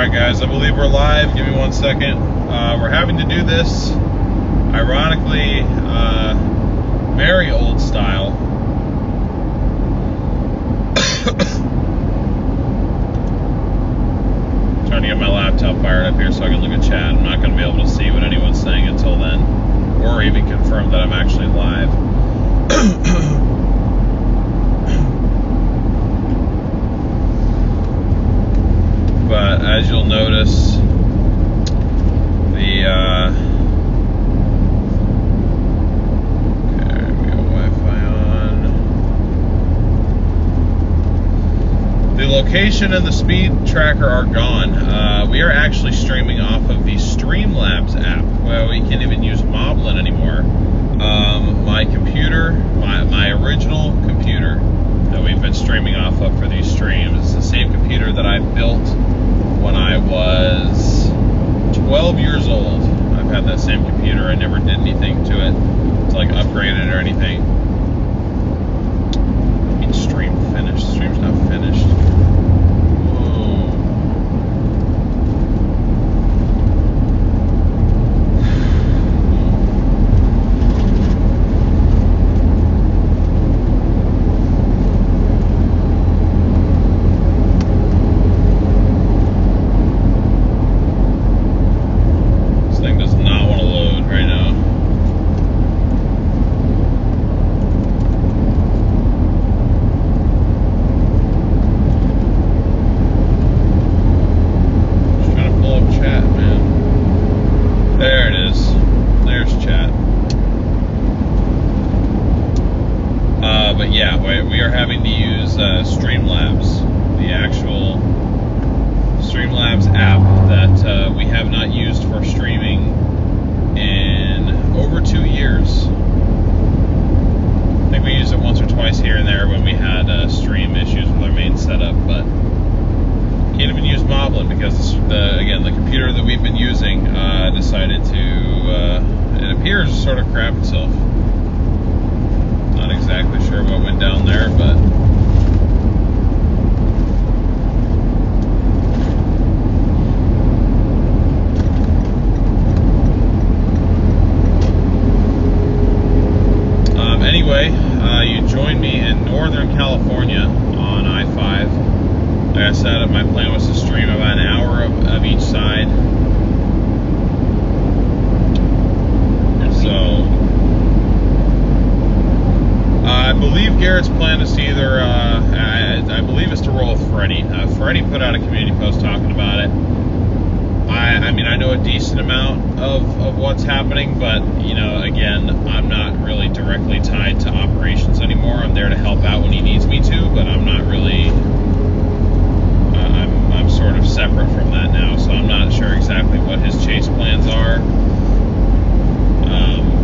Alright guys, I believe we're live. Give me 1 second. We're having to do this, ironically, very old style. Trying to get my laptop fired up here so I can look at chat. I'm not going to be able to see what anyone's saying until then, or even confirm that I'm actually live. But as you'll notice, the okay, we got Wi-Fi on. The location and the speed tracker are gone. We are actually streaming off of the Streamlabs app. Well, we can't even use Moblin anymore. My computer, my original computer that we've been streaming off of for these streams is the same computer that I built when I was 12 years old. I've had that same computer. I never did anything to it to like upgrade it or anything. I mean, stream finished. The stream's not finished. But yeah, we are having to use Streamlabs, the actual Streamlabs app that we have not used for streaming in over 2 years. I think we used it once or twice here and there when we had stream issues with our main setup, but can't even use Moblin because again, the computer that we've been using decided to, it appears to sort of crap itself. Not exactly sure what went down there, but anyway, you joined me in Northern California on I-5. Like I said, my plan was to stream about an hour of each side. And so I believe Garrett's plan is to either, I believe it's to roll with Freddie. Freddie put out a community post talking about it. I mean, I know a decent amount of what's happening, but, you know, again, I'm not really directly tied to operations anymore. I'm there to help out when he needs me to, but I'm not really, I'm sort of separate from that now, so I'm not sure exactly what his chase plans are.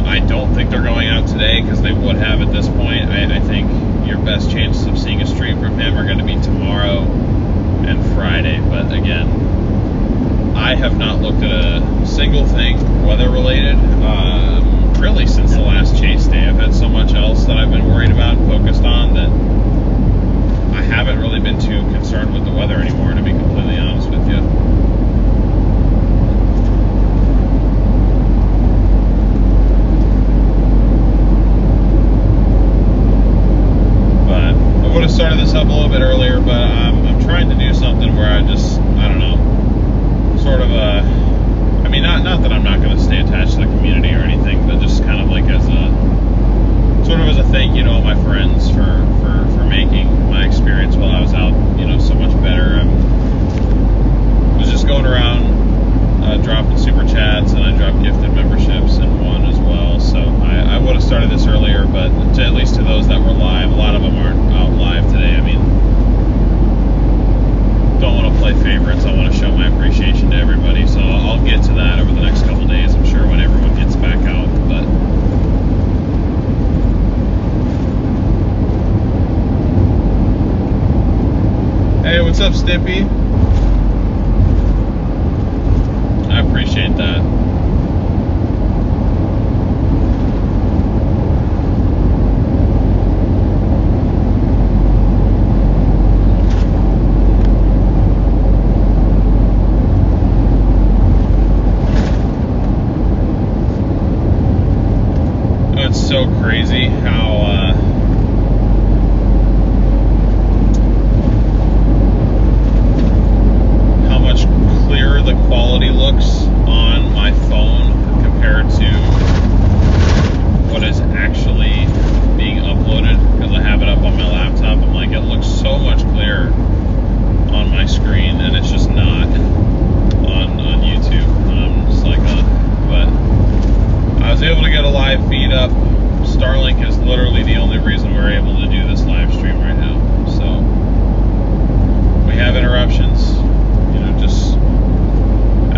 I don't think they're going out today because they would have at this point. I think your best chances of seeing a stream from him are going to be tomorrow and Friday. But again, I have not looked at a single thing weather related really since the last chase day. I've had so much else that I've been worried about and focused on that I haven't really been too concerned with the weather anymore, to be completely honest with you. I would have started this up a little bit earlier, but I'm trying to do something where I don't know, sort of I mean, not that I'm not going to stay attached to the community or anything, but just kind of like as a, sort of as a thank you to all my friends for making my experience while I was out, you know, so much better. I was just going around dropping super chats, and I dropped gifted memberships and one as well, so I would have started this earlier, but at least to those that were live, a lot of them aren't out live today. I mean, don't want to play favorites. I want to show my appreciation to everybody, so I'll get to that over the next couple days, I'm sure, when everyone gets back out. But hey, what's up, Stippy? I appreciate that. crazy how much clearer the quality looks on my phone compared to what is actually being uploaded, because I have it up on my laptop. I'm like, it looks so much clearer on my screen, and it's just not on YouTube. And I'm just like, but I was able to get a live feed up. Starlink is literally the only reason we're able to do this live stream right now. So we have interruptions, you know, just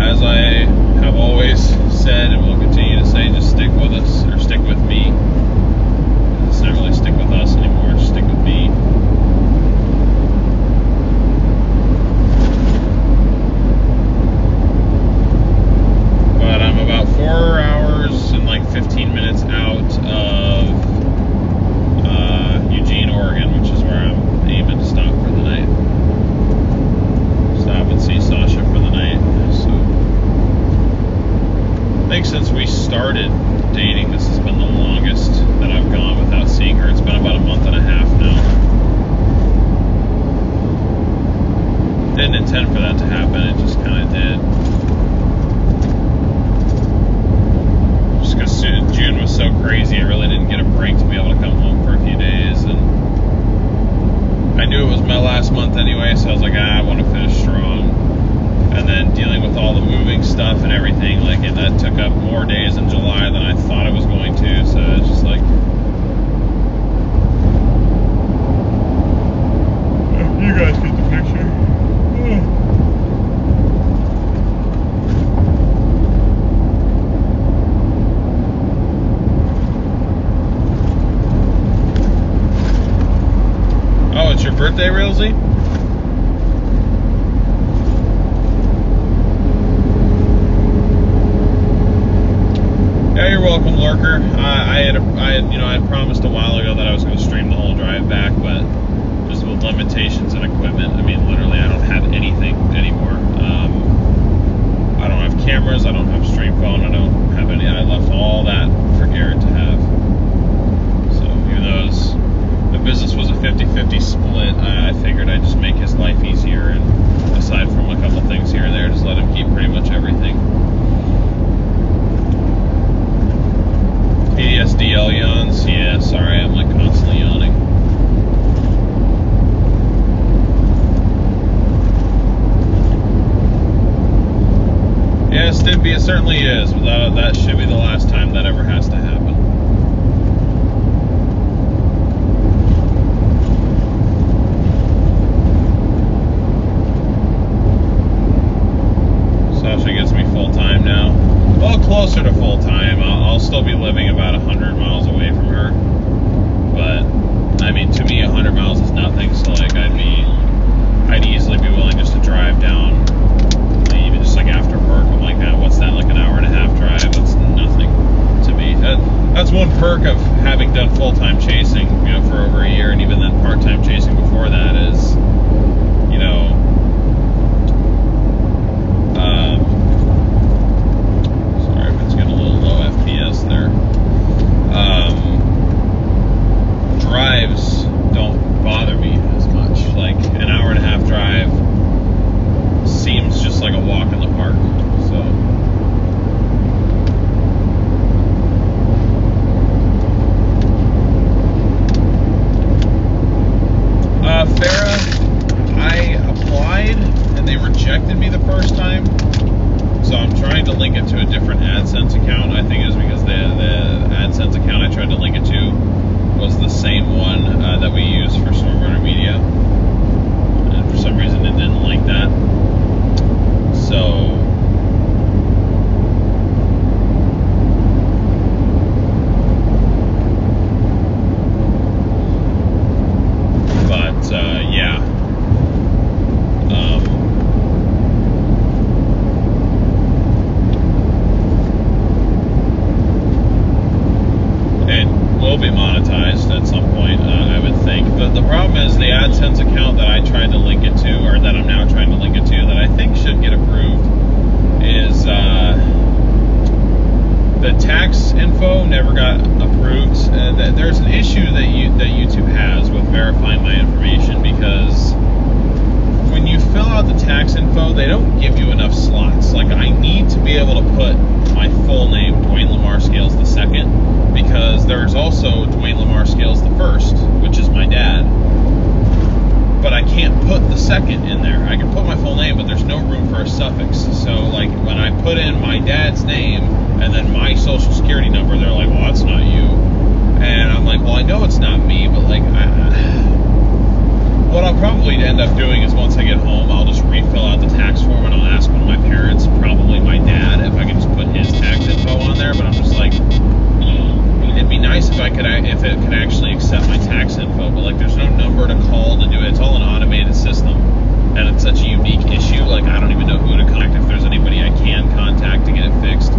as I have always said and will continue to say, just stick with us, or stick with me. It's not really stick with us anymore, just stick with me. But I'm about 4 hours and like 15 minutes out of Eugene, Oregon, which is where I'm aiming to stop for the night. Stop and see Sasha for the night. So I think since we started dating, this has been the longest that I've gone without seeing her. It's been about a month and a half now. Didn't intend for that to happen, it just kind of did. Just because June was so crazy, I really didn't get a break to be able to come home for a few days, and I knew it was my last month anyway, so I was like, I want to finish strong. And then dealing with all the moving stuff and everything, like, and that took up more days in July than I thought it was going to, so it's just like, you guys get the picture. Oh, it's your birthday, Realsy? Yeah, you're welcome, Lurker. I had promised a while ago that I was going to stream the whole drive back, but just with limitations and equipment, I mean, literally, I don't have anything anymore. I don't have cameras, I don't have stream phone, I don't have any. I left all that for Garrett to have. So even though the business was a 50-50 split, I figured I'd just make his life easier, and aside from a couple things here and there, just let him keep pretty much everything. PDSDL yawns? Yeah, sorry, I'm like constantly yawning. Yeah, Stimpy, it certainly is. That should be the last time that ever has to happen. Sasha gets me full time now. Well, closer to full time. I'll still be living about 100 miles away from her. But, I mean, to me, 100 miles is nothing. So, like, I'd easily be willing just to drive down, even just like after work. I'm like, what's that? Like an hour and a half drive? That's nothing to me. That's one perk of having done full-time chasing, you know, for over a year, and even then part-time chasing before that is, you know, sorry if it's getting a little low FPS there. Drives don't bother me as much. Like an hour and a half drive seems just like a walk in the park. So Farah, I applied and they rejected me the first time, so I'm trying to link it to a different AdSense account. I think it was because the AdSense account I tried to link it to was the same one that we use for StormRunner Media, and for some reason it didn't like that. So yeah. It will be monetized at some point, I would think. But the problem is the AdSense account that I tried to link it to, or that I'm now trying to link it to, info, they don't give you enough slots. Like, I need to be able to put my full name, Dwayne Lamar Scales II, because there's also Dwayne Lamar Scales I, which is my dad. But I can't put the second in there. I can put my full name, but there's no room for a suffix. So, like, when I put in my dad's name and then my social security number, they're like, well, that's not you. And I'm like, well, I know it's not me, but, like, what I'll probably end up doing is once I get home, I'll just refill out the tax form and I'll ask one of my parents, probably my dad, if I can just put his tax info on there. But I'm just like, it'd be nice if it could actually accept my tax info, but, like, there's no number to call to do it. It's all an automated system, and it's such a unique issue. Like, I don't even know who to contact, if there's anybody I can contact to get it fixed.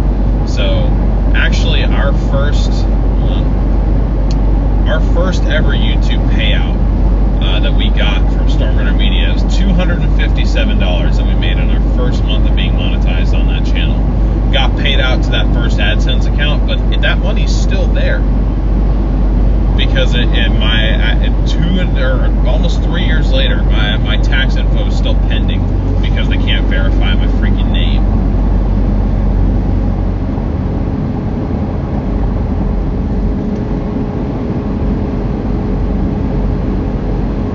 So, actually, our first ever YouTube payout that we got from StormRunner Media was $257 that we made in our first month of being monetized on that channel. Got paid out to that first AdSense account, but that money's still there because almost 3 years later, my tax info is still pending because they can't verify my freaking name.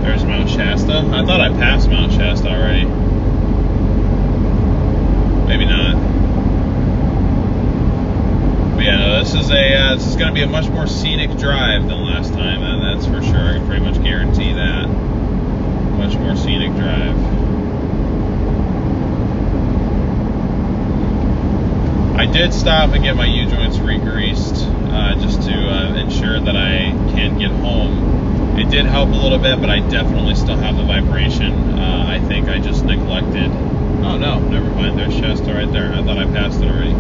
There's Mount Shasta. I thought I passed Mount Shasta already. Maybe not. But yeah, no, this is going to be a much more scenic drive than last time. That's for sure. I can pretty much guarantee that. Much more scenic drive. I did stop and get my U-joints re-greased just to ensure that I can get home. It did help a little bit, but I definitely still have the vibration. I think I just neglected. Oh no, never mind. There's Shasta right there. I thought I passed it already.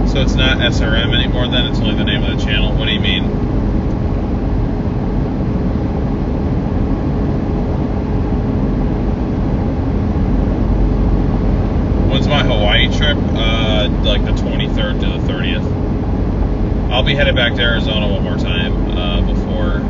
So it's not SRM anymore then? It's only the name of the channel? What do you mean? When's my Hawaii trip? Like the 23rd to the 30th. I'll be headed back to Arizona one more time before...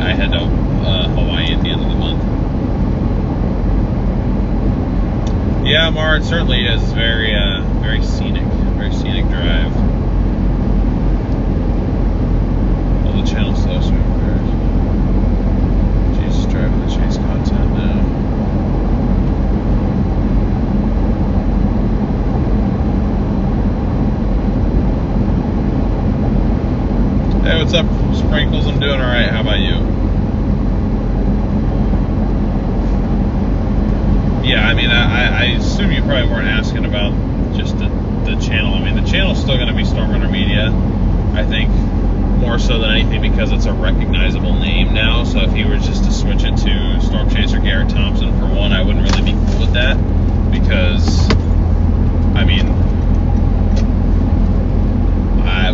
I head to Hawaii at the end of the month. Yeah, Mar, it certainly is very scenic drive. All the channel slow swing repairs. Jesus, driving the chase content now. Hey, what's up, Sprinkles? I'm doing alright. How about you? Yeah, I mean, I assume you probably weren't asking about just the channel. I mean, the channel's still going to be StormRunner Media, I think, more so than anything because it's a recognizable name now. So if you were just to switch it to Storm Chaser Garrett Thompson, for one, I wouldn't really be cool with that because, I mean,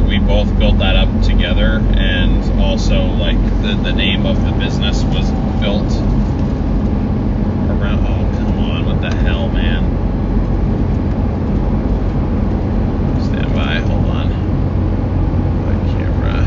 we both built that up together, and also, like, the name of the business was built around... Oh, come on, what the hell, man? Stand by, hold on. My camera.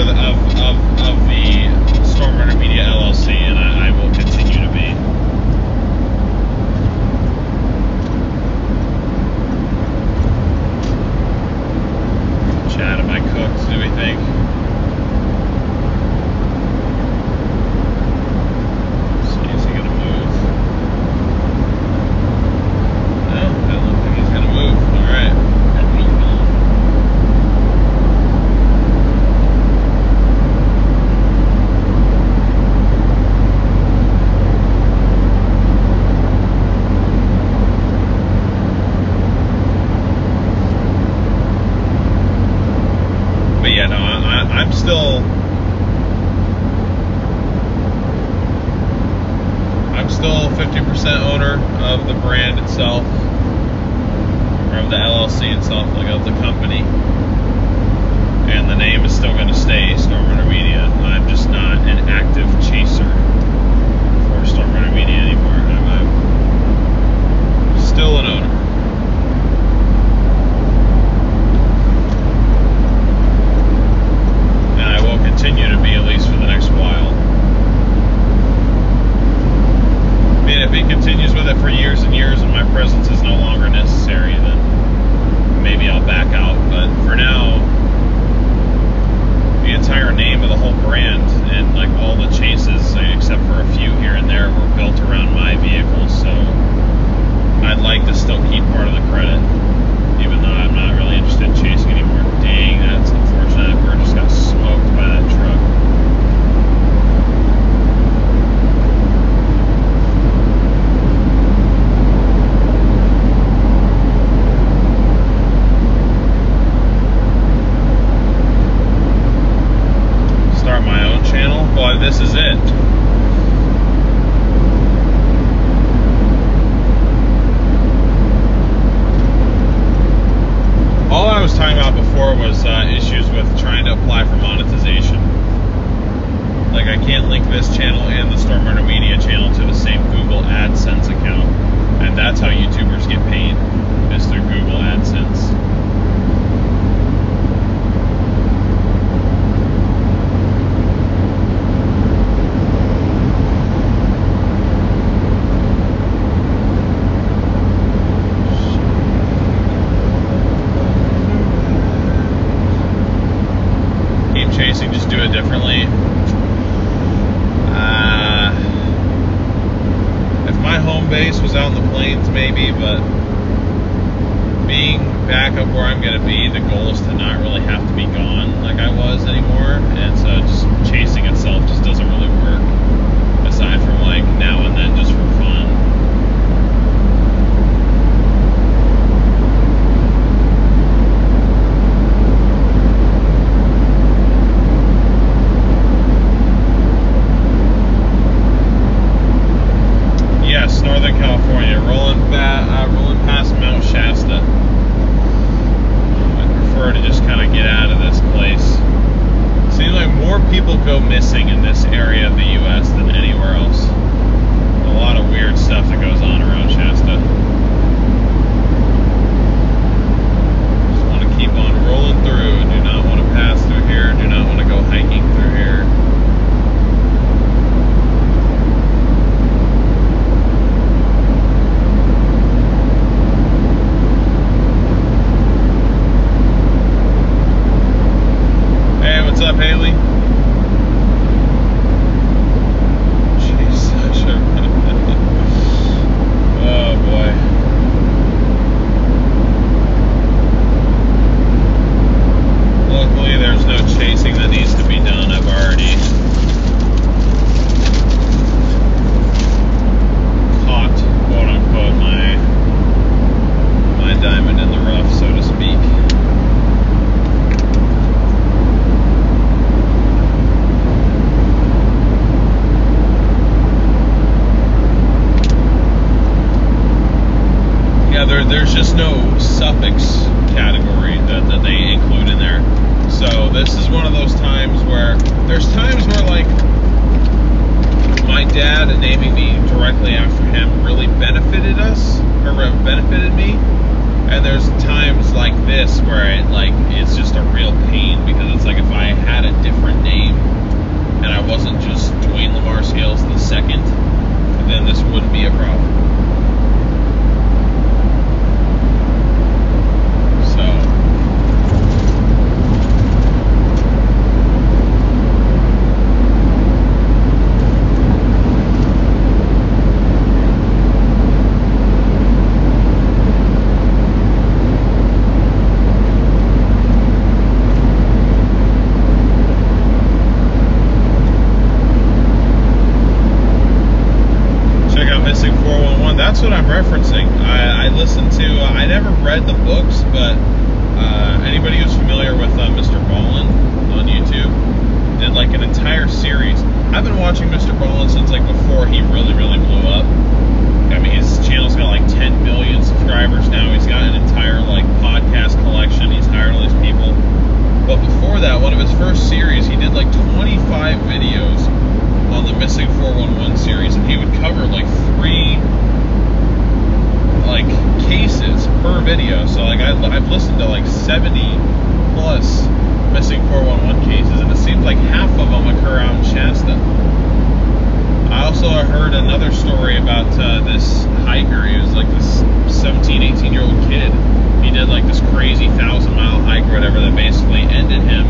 of the StormRunner Media LLC, and I will continue to be. Chad, am I cooked? Do we think? Is he gonna move? No, I don't think he's gonna move. All right. But yeah, no, I'm still 50% owner of the brand itself, or of the LLC itself, like of the company, and the name is still going to stay StormRunner Media. I'm just not an active chaser for StormRunner Media anymore. I'm still an owner. And I will continue to be, at least for the next while. I mean, if he continues with it for years and years and my presence is no longer necessary, then maybe I'll back out. But for now, the entire name of the whole brand and like all the chases, except for a few here and there, were built around my vehicles. So I'd like to still keep part of the credit, even though I'm not really interested in chasing anymore. Dang, that's unfortunate. That bird just got smoked by that truck. Start my own channel? Well, this is it. All I was talking about before was issues with trying to apply for monetization. Like, I can't link this channel and the StormRunner Media channel to the same Google AdSense account. And that's how YouTubers get paid, is through Google AdSense. Chasing, just do it differently. If my home base was out in the plains, maybe, but being back up where I'm going to be, the goal is to not really have to be gone like I was anymore, and so just chasing itself just doesn't really work, aside from like now and then just for fun. Yes, Northern California, rolling past Mount Shasta. I prefer to just kind of get out of this place. Seems like more people go missing in this area of the U.S. than anywhere else. A lot of weird stuff that goes on around Shasta. Just want to keep on rolling through. Do not want to pass through here. Do not want to go hiking through here. What's up, Haley? Jeez, such a... oh, boy. Luckily, there's no chasing that needs to be done. I've already caught, quote-unquote, my diamond in the rough, so to speak. There's just no suffix category that they include in there. So this is one of those times where there's times where like my dad naming me directly after him really benefited us, or benefited me. And there's times like this where it's just a real pain, because it's like if I had a different name and I wasn't just Dwayne Lamar Scales II, then this wouldn't be a problem. That's what I'm referencing. I listened to, I never read the books, but anybody who's familiar with Mr. Ballin on YouTube did like an entire series. I've been watching Mr. Ballin since like before he really blew up. I mean, his channel's got like 10 million subscribers now. He's got an entire like podcast collection. He's hired all these people. But before that, one of his first series, he did like 25 videos on the Missing 411 series, and he would cover like 3 like cases per video. So like I've listened to like 70 plus Missing 411 cases, and it seems like half of them occur out in Shasta. I also heard another story about this hiker. He was like this 17, 18-year-old kid. He did like this crazy 1,000-mile hike or whatever that basically ended him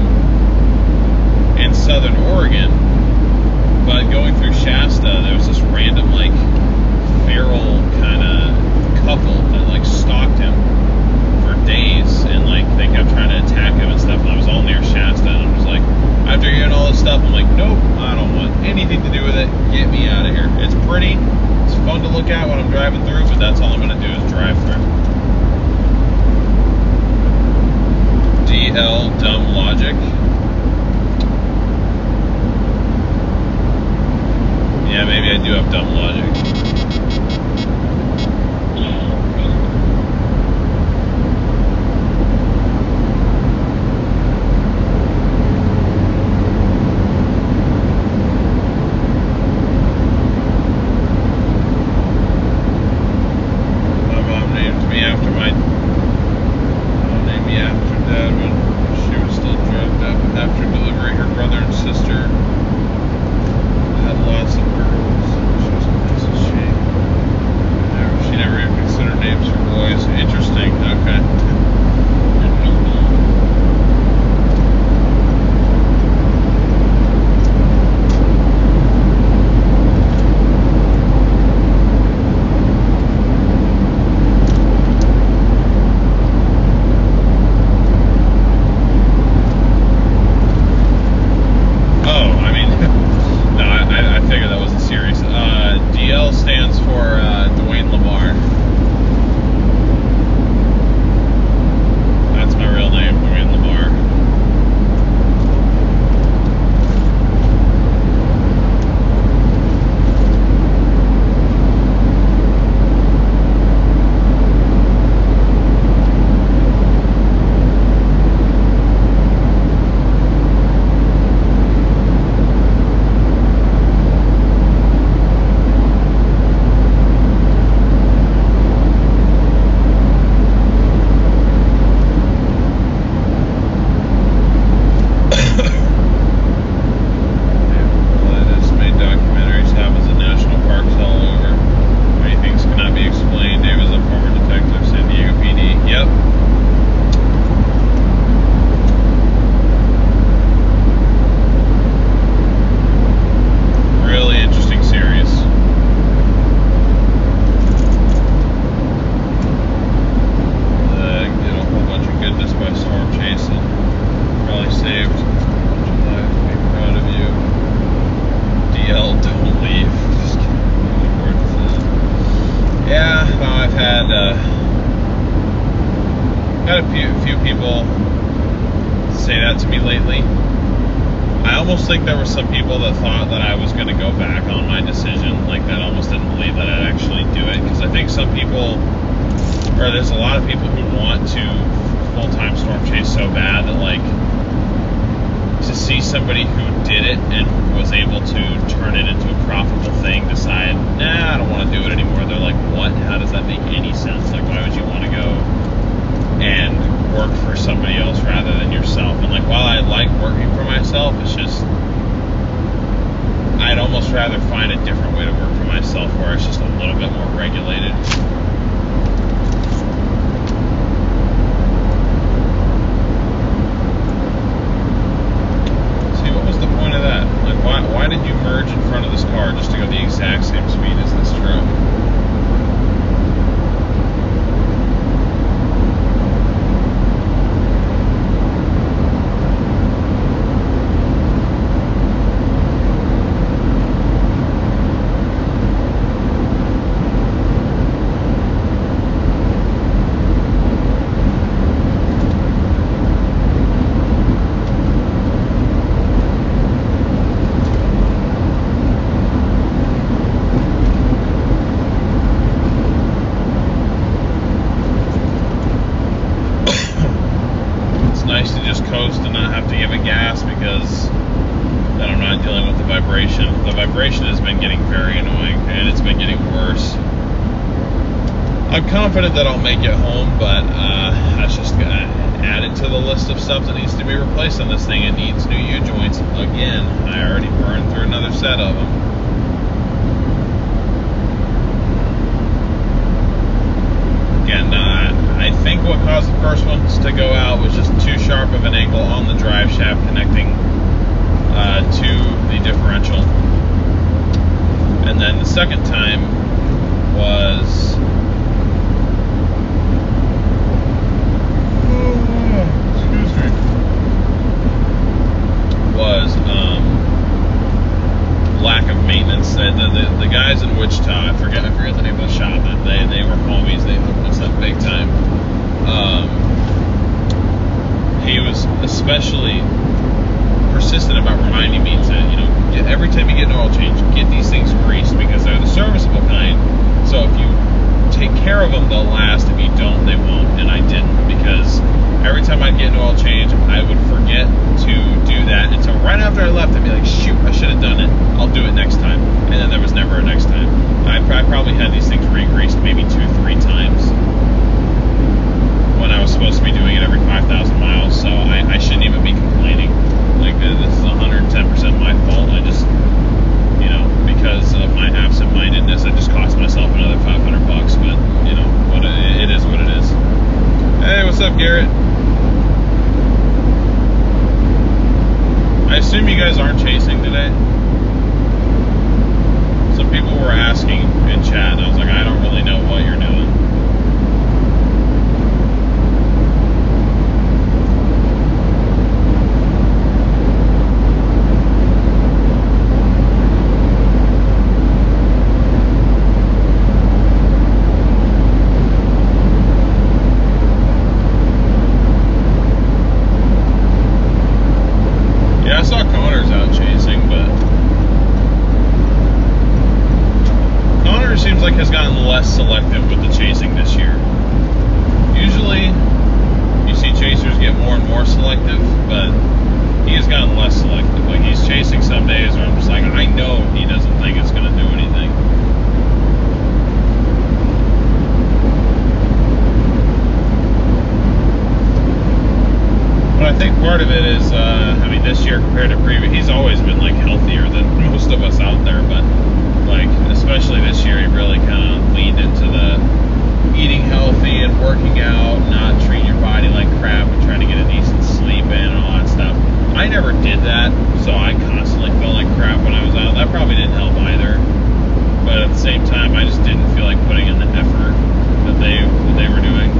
in southern Oregon. But going through Shasta, there was this random like feral kind of couple that like stalked him for days, and like they kept trying to attack him and stuff, and I was all near Shasta, and I'm just like, after hearing all this stuff, I'm like, nope, I don't want anything to do with it. Get me out of here. It's pretty, it's fun to look at when I'm driving through, but that's all I'm going to do is drive through. DL Dumb Logic. Yeah, maybe I do have dumb logic. Had a few people say that to me lately. I almost think there were some people that thought that I was going to go back on my decision, like that almost didn't believe that I'd actually do it, because I think some people, or there's a lot of people who want to full-time storm chase so bad that, like, to see somebody who did it and was able to turn it into a profitable thing decide, nah, I don't want to do it anymore. They're like, what? How does that make any sense? Like, why would you want to go and work for somebody else rather than yourself. And like, while I like working for myself, it's just, I'd almost rather find a different way to work for myself where it's just a little bit more regulated. See, what was the point of that? Like, why did you merge in front of this car just to go the exact same speed as this truck? Nice to just coast and not have to give it gas, because then I'm not dealing with the vibration. The vibration has been getting very annoying, and it's been getting worse. I'm confident that I'll make it home, but I just gotta add it to the list of stuff that needs to be replaced on this thing. It needs new U-joints. Again, I already burned through another set of them. Again, I think what caused the first ones to go out was just too sharp of an angle on the drive shaft connecting to the differential. And then the second time was lack of maintenance. The guys in Wichita, I forget the name of the shop, but they were homies. They hooked us up big time. He was especially persistent about reminding me to, every time you get an oil change, get these things greased, because they're the serviceable kind. So if you take care of them, they'll last. If you don't, they won't. And I didn't, because every time I'd get an oil change, I would forget to do that until right after I left. I'd be like, shoot, I should have done it. I'll do it next time. And then there was never a next time. I probably had these things re-greased maybe 2-3 times when I was supposed to be doing it every 5,000 miles. So I shouldn't even be complaining. Like, this is 110% my fault. I just, because of my absent-mindedness, I just cost myself another $500. But, it is what it is. Hey, what's up, Garrett? I assume you guys aren't chasing today? Some people were asking in chat, and I was like, I don't really know what you're doing. Yeah, I saw Connor's out chasing, but Connor seems like has gotten less selective with the chasing this year. Usually, you see chasers get more and more selective, but he has gotten less selective. Like, he's chasing some days where I'm just like, I know he doesn't think it's going to do anything. But I think part of it is, this year compared to previous, he's always been like healthier than most of us out there, but like, especially this year, he really kind of leaned into the eating healthy and working out, not treating your body like crap and trying to get a decent sleep in and all that stuff. I never did that, so I constantly felt like crap when I was out. That probably didn't help either, but at the same time, I just didn't feel like putting in the effort that they were doing.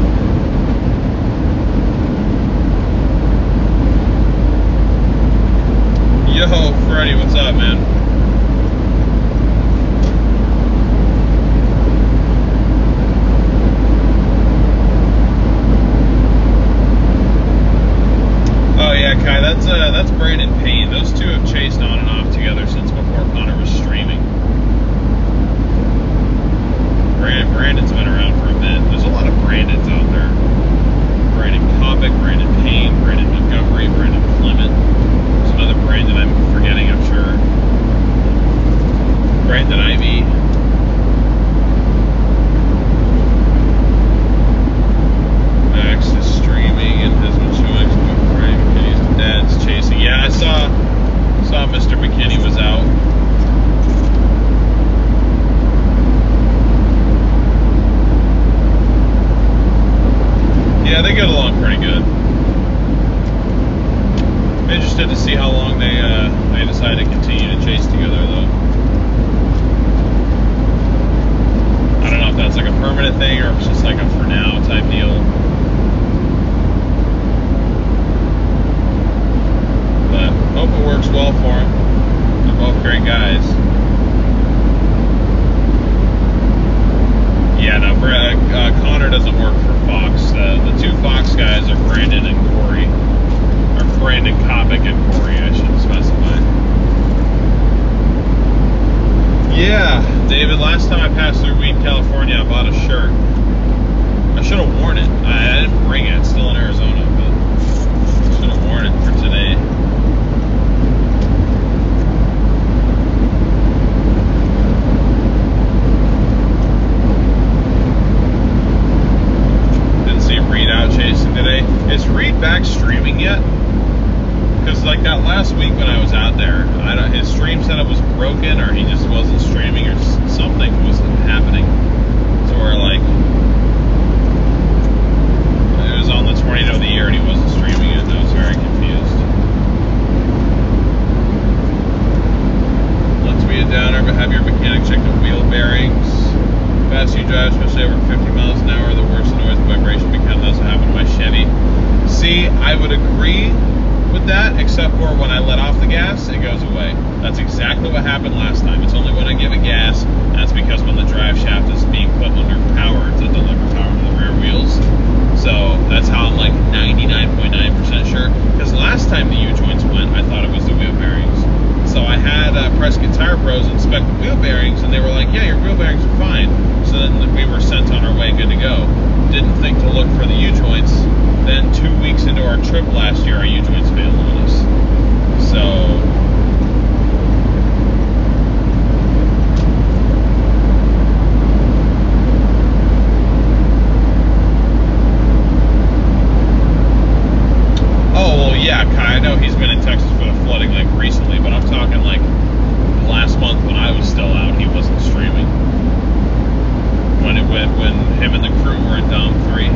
Yo, Freddie, what's up, man? Oh yeah, Kai, that's Brandon Payne. Those two have chased on and off together since before Connor was streaming. Brandon's been around for a bit. There's a lot of Brandons out there. Brandon Kopic, Brandon Payne, Brandon Montgomery, Brandon Clement. There's another Brandon I'm forgetting, I'm sure. David, last time I passed through Weed, California, I bought a shirt. I should have worn it. I didn't bring it. It's still in Arizona, but I should have worn it for today. Didn't see Reed out chasing today. Is Reed back streaming yet? Because like that last week when I was out there, his stream setup was broken, or he just wasn't streaming, or something was happening. So we're like, it was on the tornado of the year and he wasn't streaming it, and I was very confused. Let's be a downer, but have your mechanic check the wheel bearings. Fast you drive, especially over 50 miles an hour, the worse the noise and vibration becomes. That's what happened to my Chevy. See, I would agree with that, except for when I let off the gas, it goes away. That's exactly what happened last time. It's only when I give it gas, and that's because when the drive shaft is being put under power to deliver power to the rear wheels. So that's how I'm like 99.9% sure. Because last time the U-joints went, I thought it was the wheel bearings. So I had Prescott Tire Pros inspect the wheel bearings, and they were like, yeah, your wheel bearings are fine. So then we were sent on our way, good to go. Didn't think to look for the U-joints. Then 2 weeks into our trip last year, our U-joints failed on us. So oh well, yeah, Kai, I know he's been in Texas for the flooding like recently, but I'm talking like last month when I was still out, he wasn't streaming. When him and the crew were in Dom 3.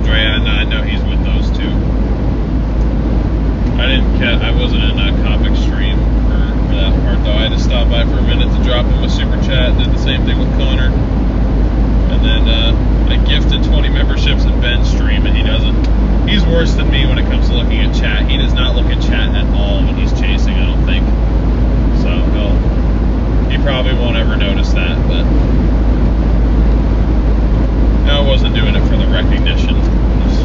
Andrea. worse than me when it comes to looking at chat. He does not look at chat at all when he's chasing, I don't think. So he probably won't ever notice that, but no, I wasn't doing it for the recognition. Just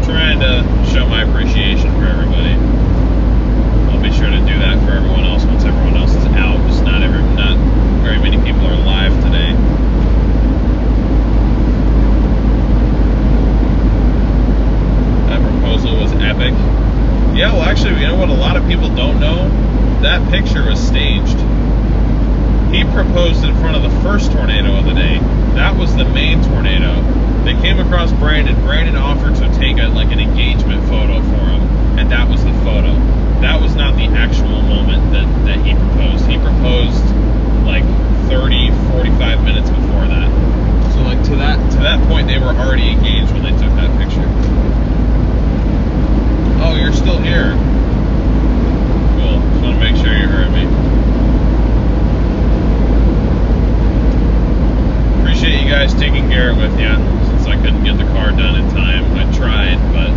trying to show my appreciation for everybody. I'll be sure to do that for everyone else once everyone else is out. Just not very many people are live today. That proposal was epic. Yeah, well, actually, you know what a lot of people don't know? That picture was staged. He proposed in front of the first tornado of the day. That was the main tornado. They came across Brandon. Brandon offered to take an engagement photo for him, and that was the photo. That was not the actual moment that he proposed. He proposed like 30, 45 minutes before that. So like to that point, they were already engaged when they took that picture. Oh, you're still here. Cool. Just want to make sure you heard me. Appreciate you guys taking care of it with you. Since I couldn't get the car done in time, I tried, but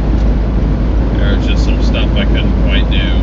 there was just some stuff I couldn't quite do.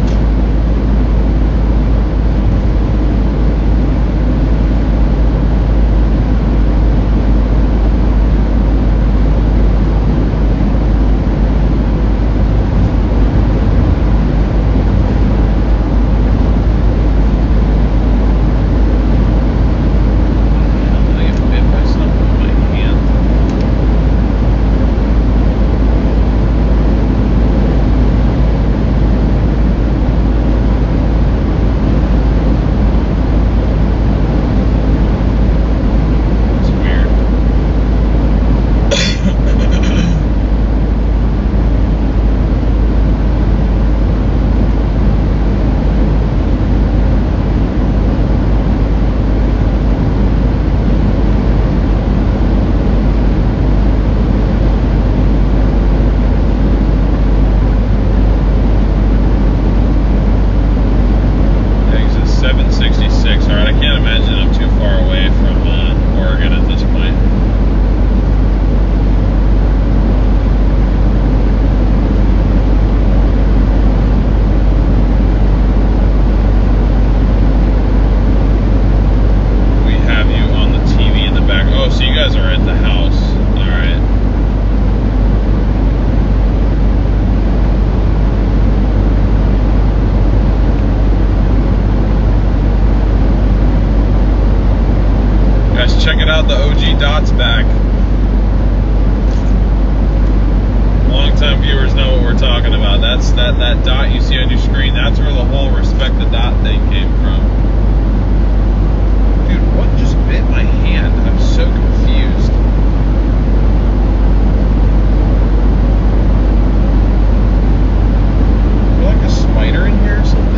The OG dot's back. Long-time viewers know what we're talking about. That's that dot you see on your screen. That's where the whole respect the dot thing came from. Dude, what just bit my hand? I'm so confused. Is there like a spider in here or something?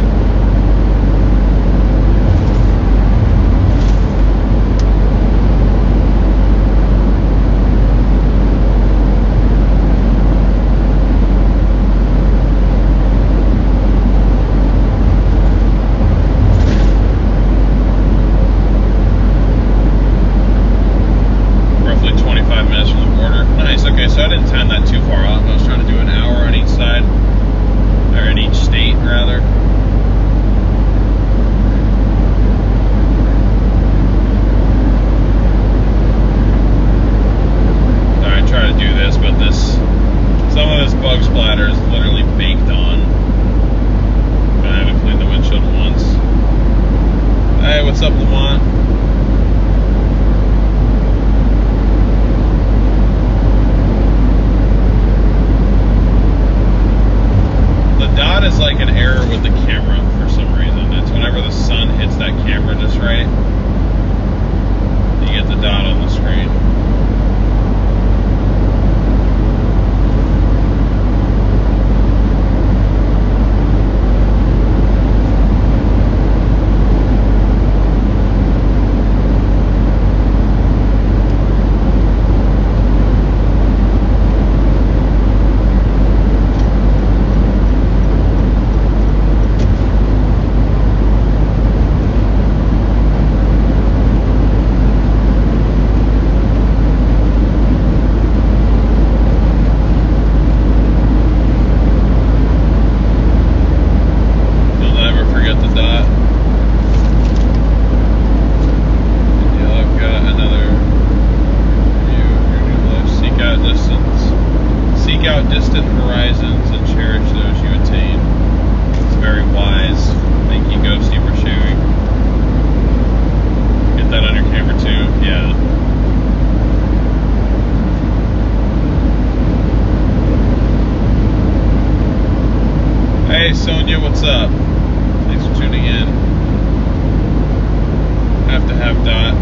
So I didn't time that too far off. I was trying to do an hour on each side, or in each state, rather. I try to do this, but some of this bug splatter is literally baked on. I haven't cleaned the windshield once. Hey, what's up, Lamont? Dot is like an error with the camera for some reason. It's whenever the sun hits that camera just right, you get the dot on the screen. Seek out distant horizons and cherish those you attain. It's very wise. Thank you, Ghosty, for sharing. Get that on your camera too. Yeah. Hey Sonia, what's up? Thanks for tuning in. Have to have Dot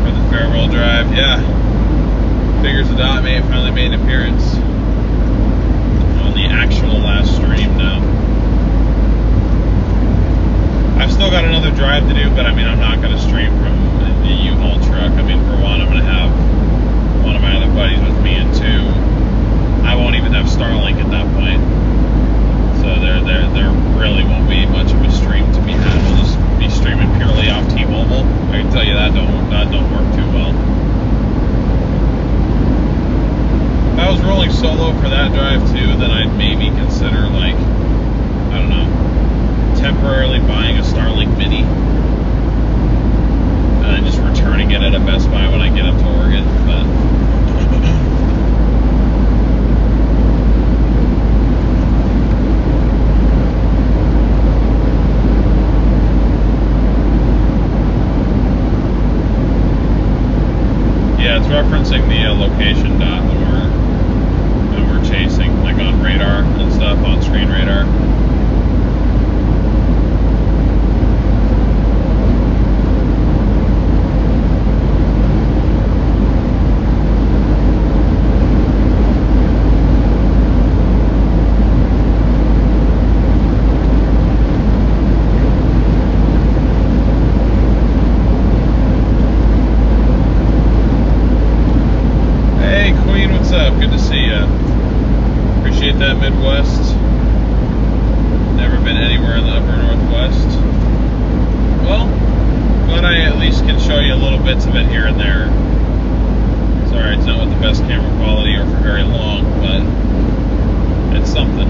for the farewell drive. Yeah. Figures the Dot may have finally made an appearance on the actual last stream now. I've still got another drive to do, but I mean, I'm not going to stream from the U-Haul truck. I mean, for one, I'm going to have one of my other buddies with me, and two, I won't even have Starlink at that point. So there really won't be much of a stream to be had. We'll just be streaming purely off T-Mobile. I can tell you that don't work too well. If I was rolling solo for that drive too, then I'd maybe consider, like, I don't know, temporarily buying a Starlink Mini and then just returning it at a Best Buy when I get up to Oregon. But yeah, it's referencing the location dot that we're chasing, like on radar and stuff, on screen radar. Good to see you. Appreciate that, Midwest. Never been anywhere in the upper Northwest. Well, glad I at least can show you little bits of it here and there. Sorry, it's not with the best camera quality or for very long, but it's something.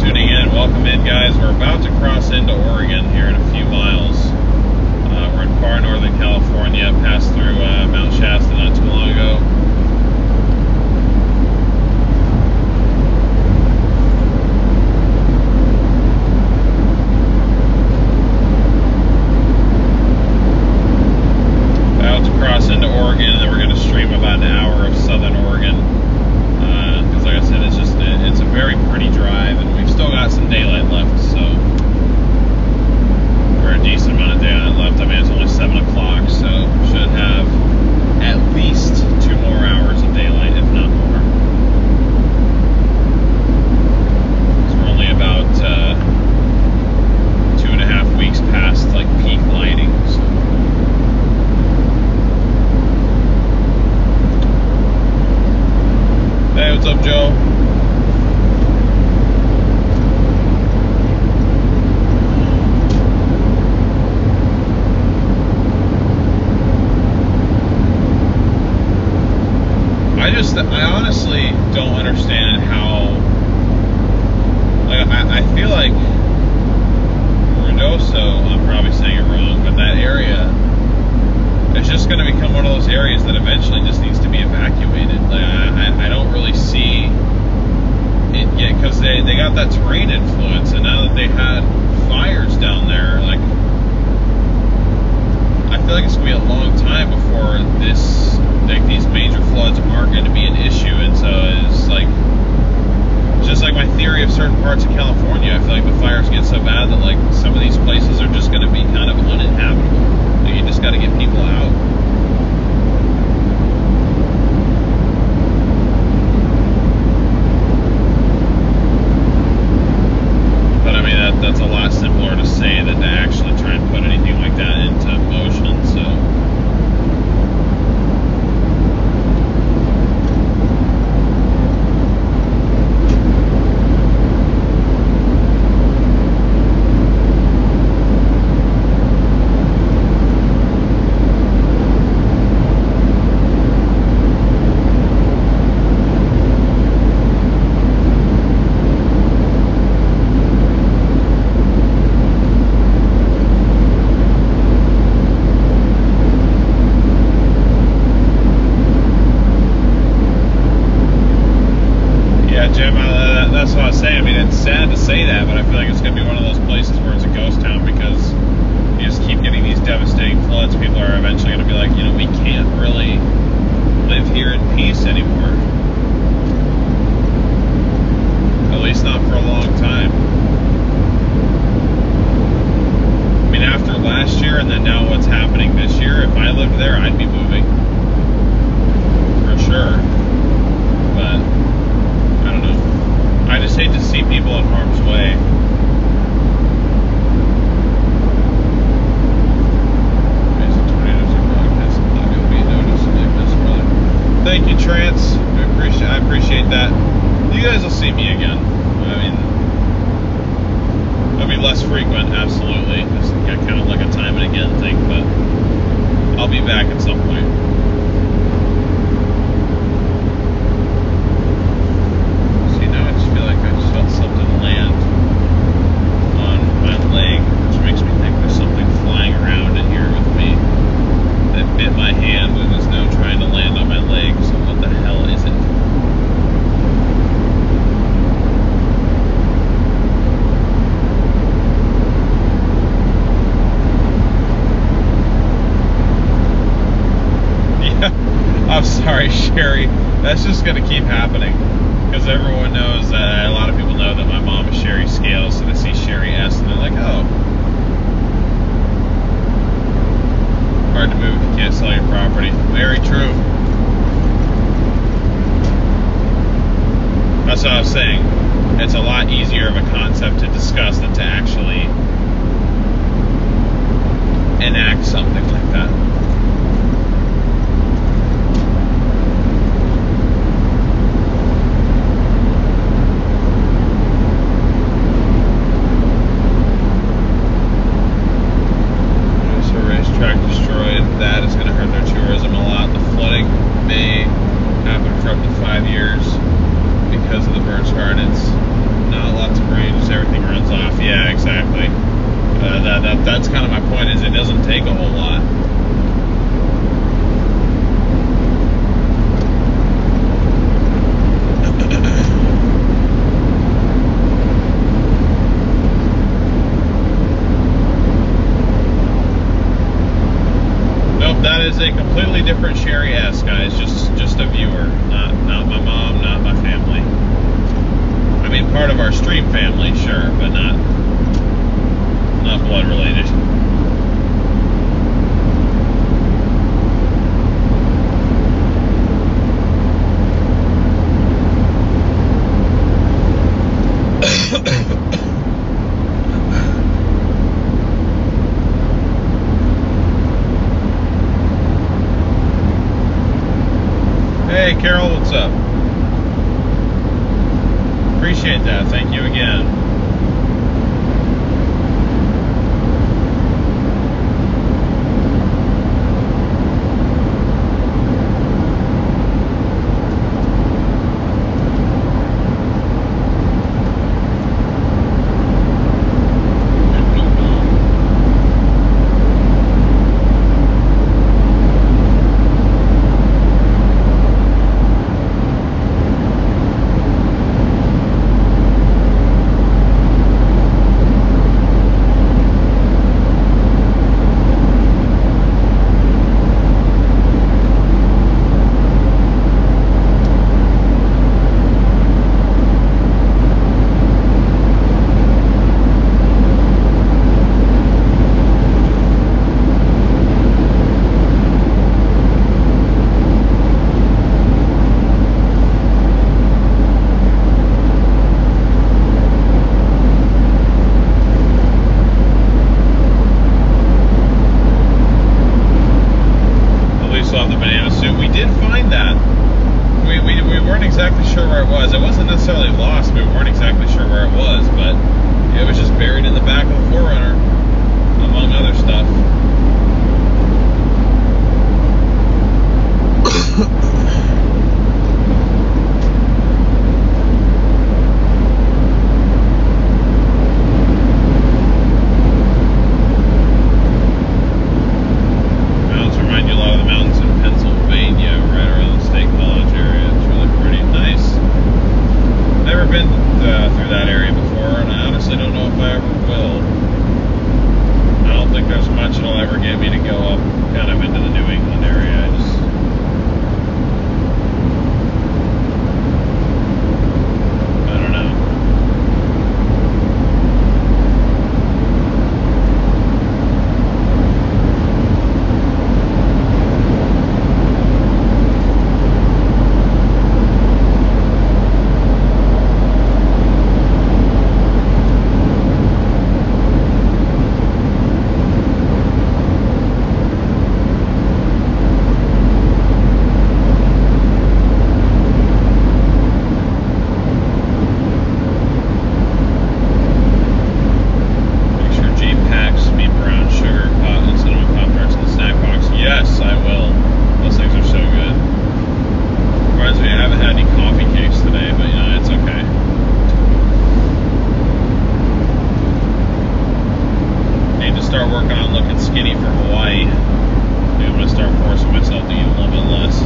Tuning in. Welcome in, guys. We're about to cross into Oregon here in a few honestly don't understand how. Like, I feel like Ruidoso, I'm probably saying it wrong, but that area is just going to become one of those areas that eventually just needs to be evacuated. Like, I don't really see it yet, because they got that terrain influence, and now that they had fires down there, like, I feel like it's going to be a long time before this, like, these major floods are going to be an issue. And so it's like, just like my theory of certain parts of California, I feel like the fires get so bad that, like, some of these places are just going to be kind of uninhabitable. Like, you just got to get people out. But I mean, that's a lot simpler to say than to actually try and put anything like that into motion. So. That's what I was saying. I mean, it's sad to say that, but I feel like it's going to be one of those places where it's a ghost town, because you just keep getting these devastating floods. People are eventually going to be like, you know, we can't really live here in peace anymore. At least not for a long time. I mean, after last year and then now what's happening this year, if I lived there, I'd be moving. For sure. But I don't know. I just hate to see people in harm's way. Thank you, Trance. I appreciate that. You guys will see me again. I mean, it'll be less frequent, absolutely. It's kind of like a time and again thing, but I'll be back at some point. Something land on my leg, which makes me think there's something flying around in here with me that bit my hand and is now trying to land on my leg. So what the hell is it? Yeah, I'm sorry, Sherry. That's just gonna keep happening. Because everyone knows, a lot of people know that my mom is Sherry Scales, so they see Sherry S and they're like, oh. Hard to move if you can't sell your property. Very true. That's what I was saying. It's a lot easier of a concept to discuss than to actually enact something like that. Destroyed. That is going to hurt their tourism a lot. The flooding may happen for up to 5 years because of the birch garden. It's not lots of rain, just everything runs off. Yeah, exactly. That's kind of my point, is it doesn't take a whole lot. That is a completely different Sherry S, guys. Just a viewer, not my mom, not my family. I mean, part of our stream family, sure, but not blood related. Hey Carol, what's up? Appreciate that. Thank you again. start working on looking skinny for Hawaii. Maybe I'm gonna start forcing myself to eat a little bit less.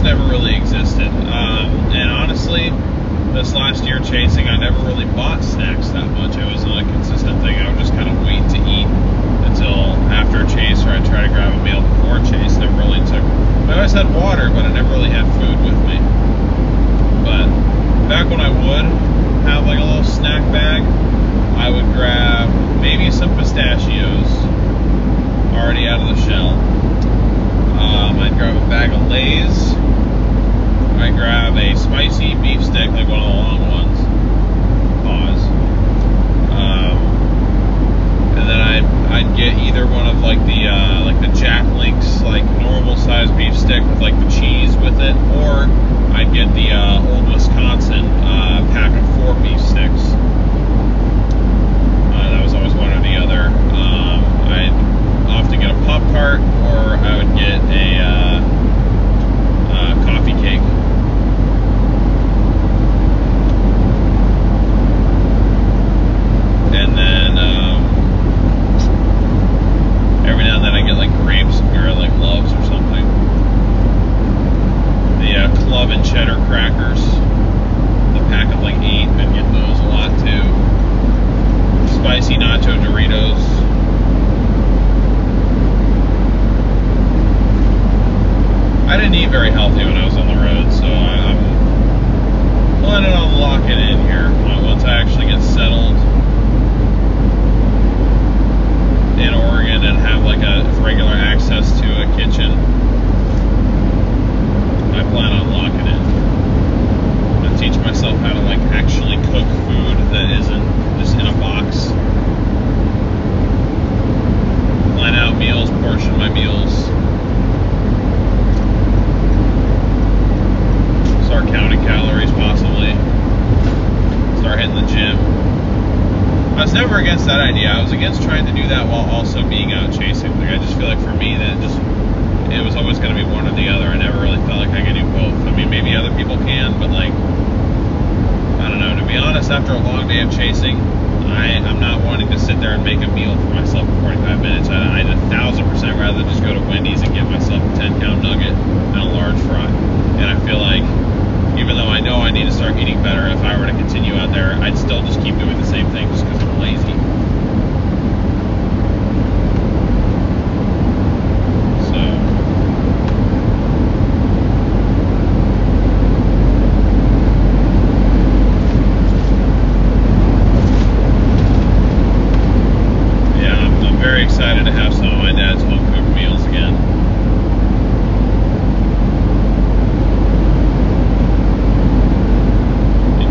Never really existed, and honestly, this last year chasing, I never really bought snacks that much. It wasn't a consistent thing. I would just kind of wait to eat until after a chase, or I'd try to grab a meal before a chase. Never really took. I always had water, but I never really had food with me. But back when I would have like a little snack bag, I would grab maybe some pistachios already out of the shell. I'd grab a bag of Lay's. I'd grab a spicy beef stick, like one of the long ones. Pause. And then I'd get either one of like the Jack Link's like normal size beef stick with like the cheese with it, or I'd get the Old Wisconsin pack of 4 beef sticks. That was always one or the other. I'd often get a Pop-Tart, or I would get a coffee cake. And then every now and then I get like grapes or like loves or something. The club and cheddar crackers, the pack of like 8, I'd get those a lot too. Spicy nacho Doritos. I didn't eat very healthy when I was on the road, so I'm planning on locking in here once I actually get settled in Oregon and have like a regular access to a kitchen. I plan on locking in. I'm gonna teach myself how to like actually cook food that isn't just in a box. Plan out meals, portion my meals. Start counting calories, possibly. Start hitting the gym. I was never against that idea. I was against trying to do that while also being out chasing. Like, I just feel like for me that it was always going to be one or the other. I never really felt like I could do both. I mean, maybe other people can, but like, I don't know. To be honest, after a long day of chasing, I'm not wanting to sit there and make a meal for myself in 45 minutes. I'd 1,000% rather just go to Wendy's and get myself a 10-pound nugget and a large fry. And I feel like, even though I know I need to start eating better, if I were to continue out there, I'd still just keep doing the same thing just because I'm lazy. So, yeah, I'm very excited to have some of my dad's home cooked meals again.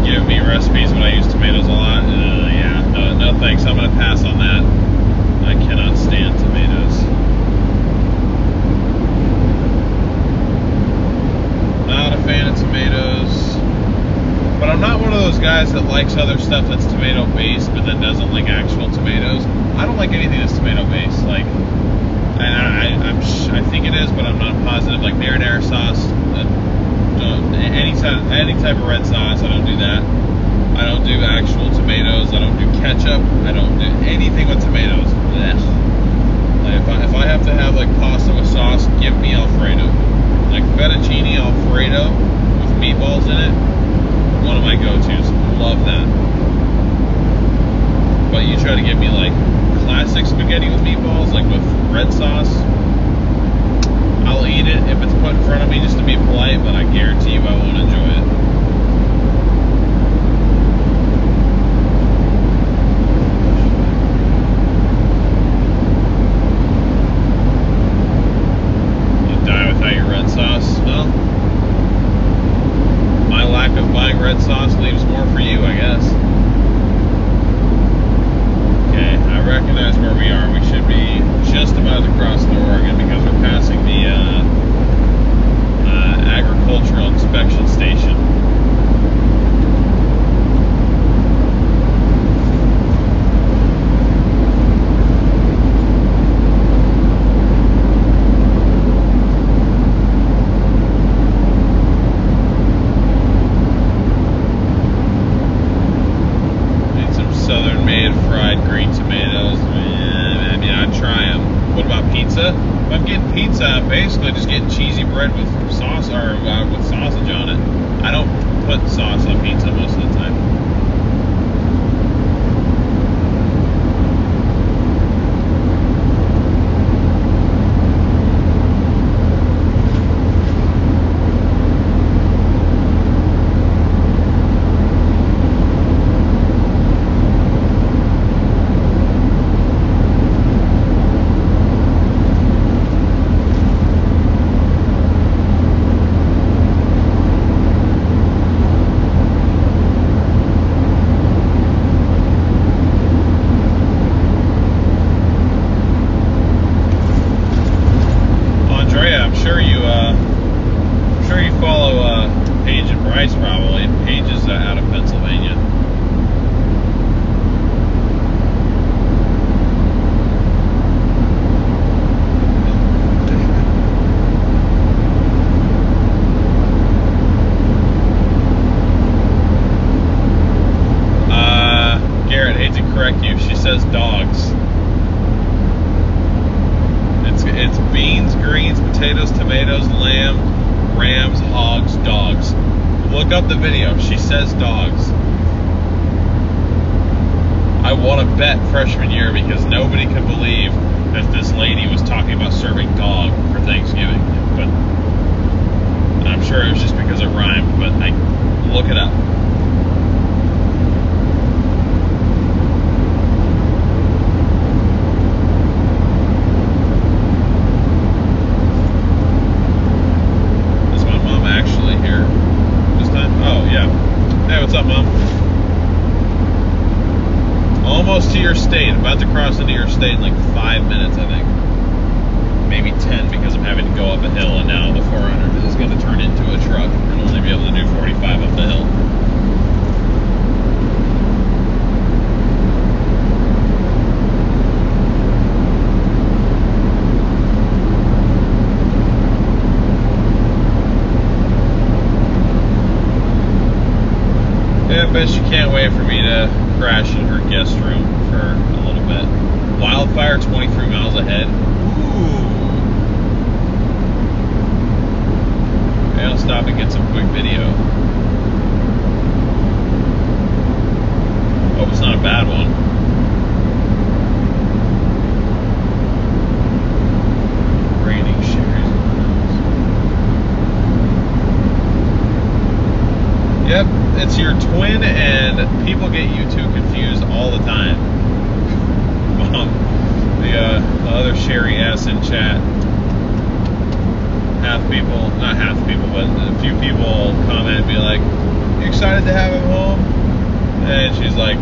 Give me recipes when I use tomatoes a lot. Yeah, no thanks. I'm going to pass on that. I cannot stand tomatoes. Not a fan of tomatoes. But I'm not one of those guys that likes other stuff that's tomato based but then doesn't like actual tomatoes. I don't like anything that's tomato based. Like, I think it is, but I'm not positive. Like marinara sauce. Any type of red sauce, I don't do that. I don't do actual tomatoes. I don't do ketchup. I don't do anything with tomatoes. Blech. Like if I have to have like pasta with sauce, give me Alfredo. Like fettuccine Alfredo with meatballs in it, one of my go-tos. Love that. But you try to give me like classic spaghetti with meatballs, like with red sauce, I'll eat it if it's put in front of me just to be polite, but I guarantee you I won't enjoy it. cheesy bread with sauce or with sausage on it. I don't put sauce on pizza most of the time. Probably. Paige is out of Pennsylvania. Garrett, hate to correct you. She says dogs. It's beans, greens, potatoes, tomatoes, lamb, rams, hogs, dogs. Look up the video. She says dogs. I won a bet freshman year because nobody could believe that this lady was talking about serving dog for Thanksgiving. But I'm sure it was just because it rhymed, but look it up. Is my mom actually here? Oh, yeah. Hey, what's up, Mom? Almost to your state. About to cross into your state in like 5 minutes, I think. Maybe 10 because I'm having to go up a hill, and now the 400 is going to turn into a truck and only be able to do 45 up the hill. I bet she can't wait for me to crash in her guest room for a little bit. Wildfire 23 miles ahead. Ooh. Okay, I'll stop and get some quick video. Hope it's not a bad one. Raining sherries. Yep. It's your twin, and people get you two confused all the time. Mom, the other Sherry S in chat, not half people, but a few people comment and be like, "You excited to have him home?" And she's like,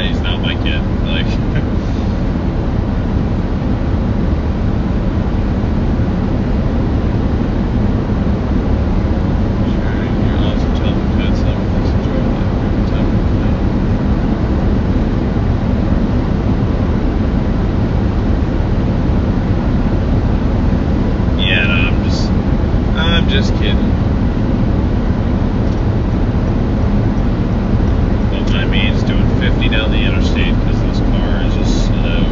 "He's not my kid." Like, just kidding. Don't mind me just doing 50 down the interstate because this car is just slow.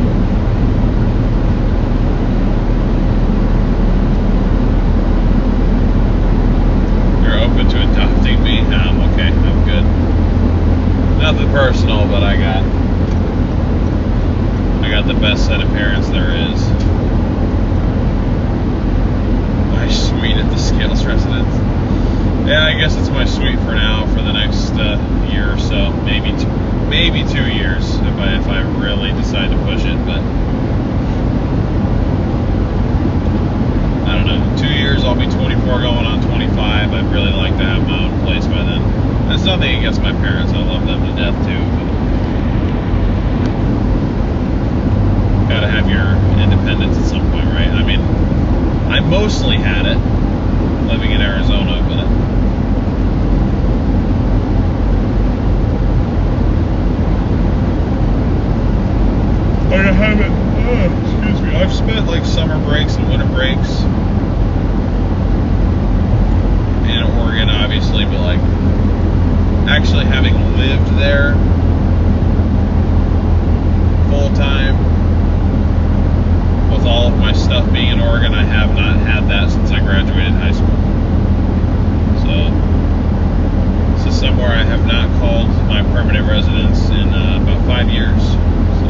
You're open to adopting me? I'm okay. I'm good. Nothing personal, but I got the best set of parents there is. Sweet at the Scales residence. Yeah, I guess it's my suite for now for the next year or so, maybe 2 years if I really decide to push it. But I don't know. 2 years, I'll be 24, going on 25. I'd really like to have my own place by then. That's nothing against my parents. I love them to death too. But gotta have your independence at some point, right? I mean, I mostly had it living in Arizona, but I haven't. Excuse me. I've spent like summer breaks and winter breaks in Oregon, obviously, but like actually having lived there full time. With all of my stuff being in Oregon, I have not had that since I graduated residence in about 5 years. So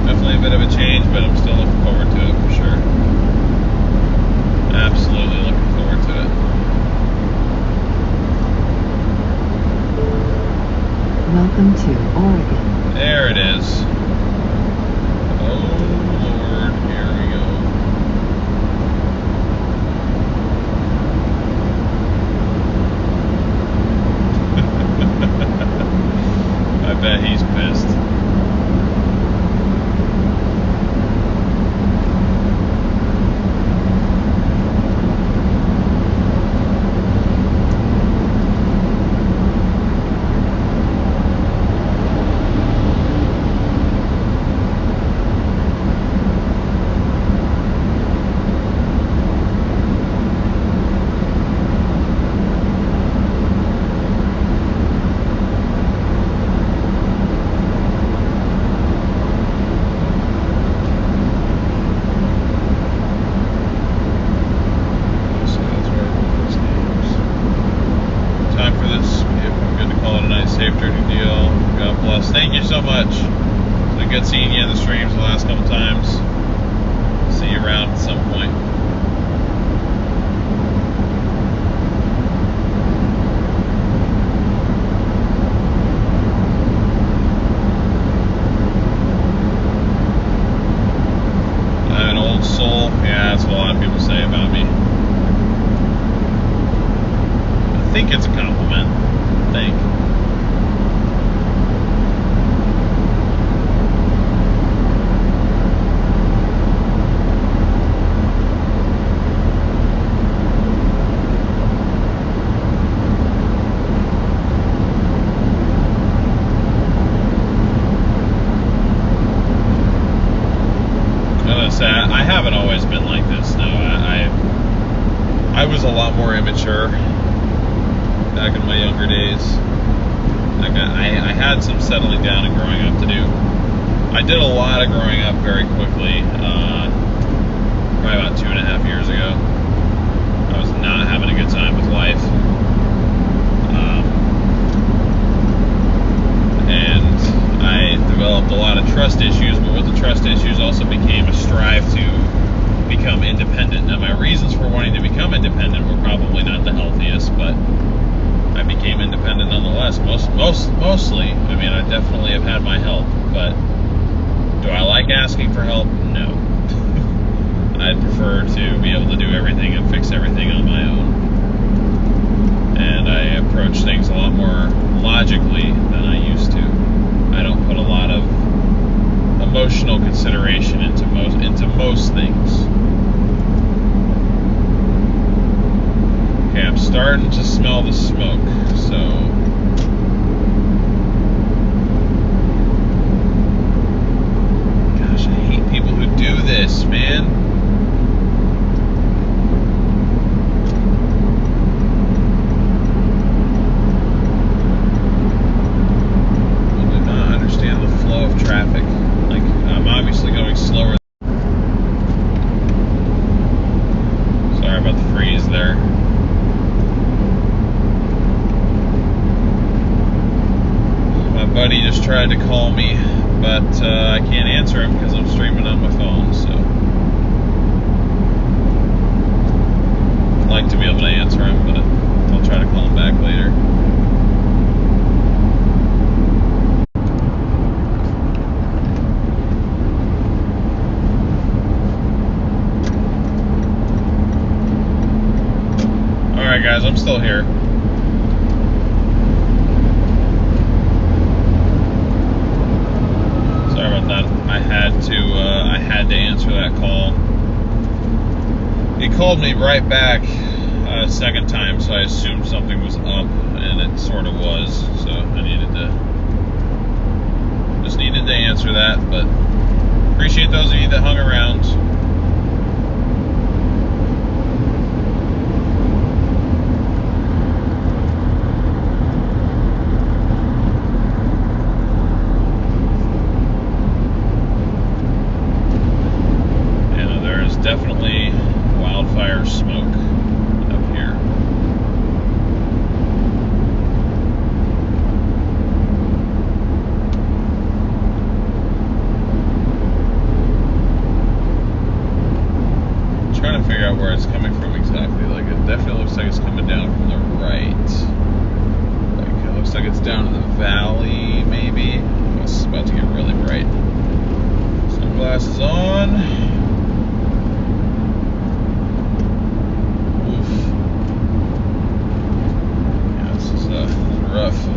definitely a bit of a change, but I'm still looking forward to it for sure. Absolutely looking forward to it. Welcome to Oregon. There it is. Oh Lord, here we go. I bet he's pissed. Thank you so much. It's been good seeing you in the streams the last couple times. See you around at some point. I'm an old soul. Yeah, that's what a lot of people say about me. I think it's a compliment. I think. I haven't always been like this. No, I was a lot more immature back in my younger days. Like I had some settling down and growing up to do. I did a lot of growing up very quickly. Probably about 2.5 years ago. I was not having a good time with life. And I developed a lot of trust issues, but with the trust issues also became a strive to become independent. Now, my reasons for wanting to become independent were probably not the healthiest, but I became independent nonetheless. Mostly, I mean, I definitely have had my help, but do I like asking for help? No. I'd prefer to be able to do everything and fix everything on my own. And I approach things a lot more logically than I used to. I don't put a lot of emotional consideration into most things. Okay, I'm starting to smell the smoke, so gosh, I hate people who do this, man. Traffic. Like, I'm obviously going slower. Sorry about the freeze there. My buddy just tried to call me, but I can't answer him because I'm streaming on my phone, so I'd like to be able to answer him, but I'll try to call him back later. Alright guys, I'm still here. Sorry about that. I had to answer that call. He called me right back a second time, so I assumed something was up, and it sort of was. So I just needed to answer that, but appreciate those of you that hung around. Definitely wildfire smoke up here. figure out where it's coming from exactly. Like, it definitely looks like it's coming down from the right. Like, it looks like it's down in the valley, maybe. Oh, this is about to get really bright. Sunglasses on. Oof. Yeah, this is rough.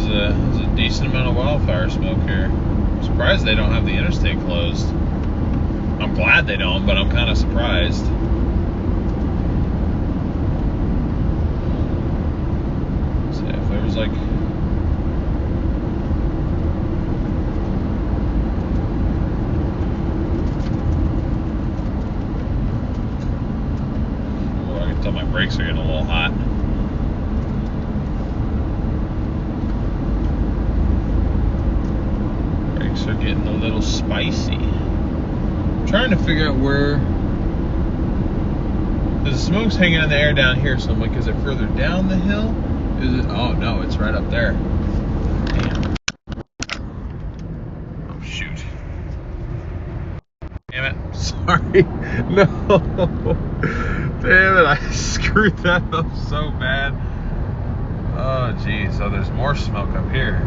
There's a decent amount of wildfire smoke here. I'm surprised they don't have the interstate closed. I'm glad they don't, but I'm kind of surprised. So if there was like... Oh, I can tell my brakes are getting a little hot. Are getting a little spicy. I'm trying to figure out where the smoke's hanging in the air down here, so I'm like, is it further down the hill? Is it? Oh no, it's right up there. Damn. Oh shoot. Damn it. Sorry. No. Damn it, I screwed that up so bad. Oh geez. Oh, there's more smoke up here.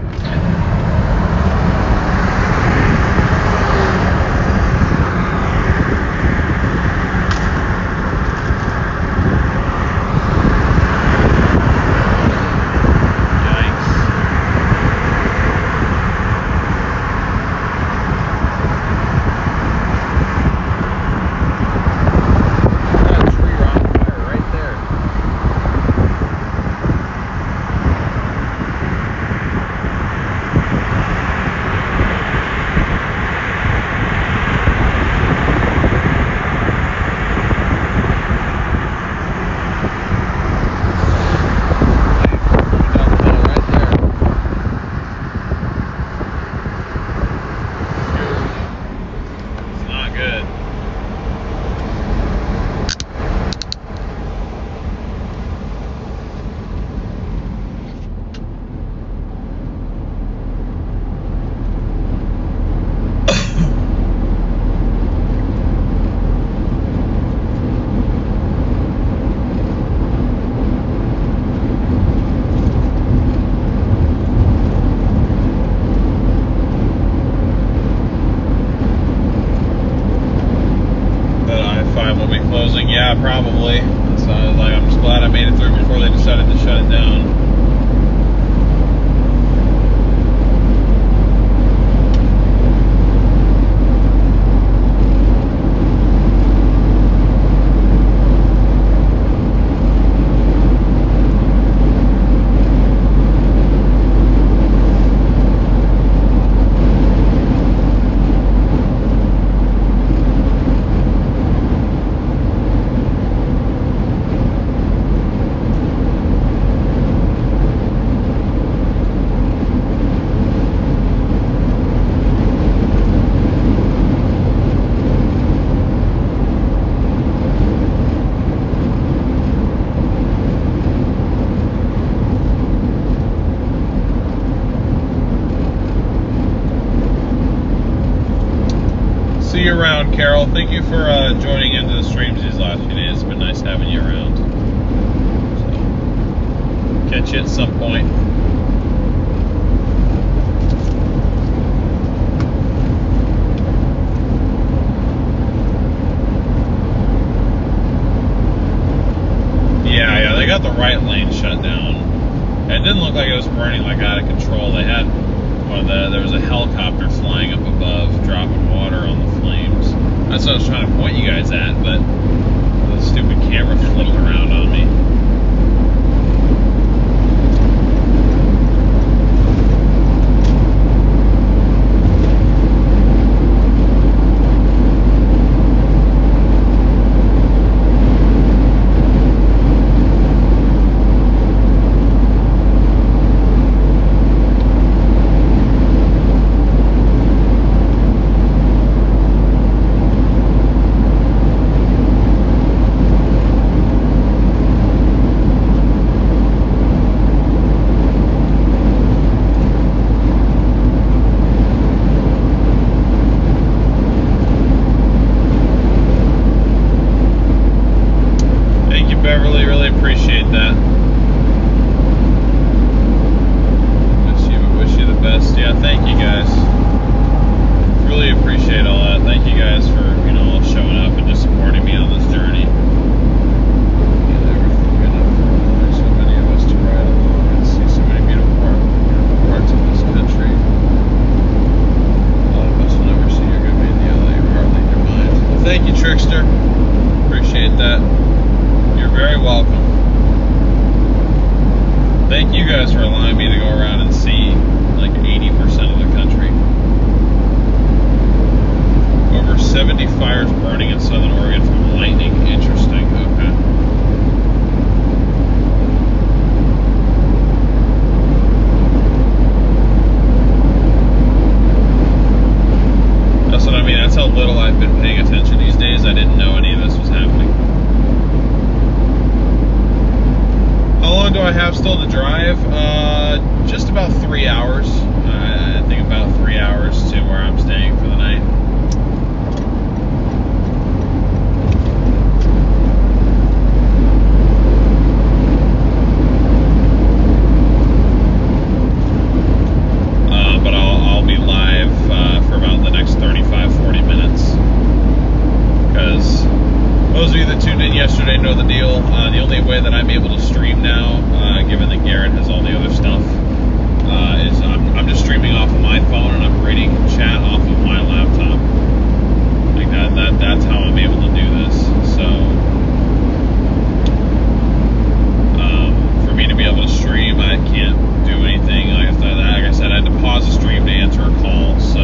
Yeah, probably. So like, I'm just glad I made it through before they decided to shut it down. See you around, Carol. Thank you for joining into the streams these last few days. It's been nice having you around. So, catch you at some point. Yeah, they got the right lane shut down. It didn't look like it was burning like out of control. They had there was a helicopter flying up above, dropping water on the flames. That's what I was trying to point you guys at, but the stupid camera flipped around on me. appreciate that. Wish you the best. Yeah, thank you guys. Really appreciate all that. Thank you guys for, you know, all showing up and just supporting me on this journey. There's so many of us to ride along and see so many beautiful parts of this country. A lot of us will never see your good man in the LA or hardly in your mind. Well, thank you, Trickster. Appreciate that. You're very welcome. Thank you guys for allowing me to go around and see like 80% of the country. Over 70 fires burning in southern Oregon from lightning. Interesting. Okay. That's what I mean. That's how little I've been paying attention these days. I didn't know any of this was happening. How long do I have still to drive? Just about 3 hours. I think about 3 hours to where I'm staying for the night. But I'll be live for about the next 35-40 minutes. Because those of you that tuned in yesterday know the deal. The only way that I'm able to stream now, given that Garrett has all the other stuff, is I'm just streaming off of my phone and I'm reading chat off of my laptop. Like that's how I'm able to do this. So for me to be able to stream, I can't do anything. Like I said, I had to pause the stream to answer a call. So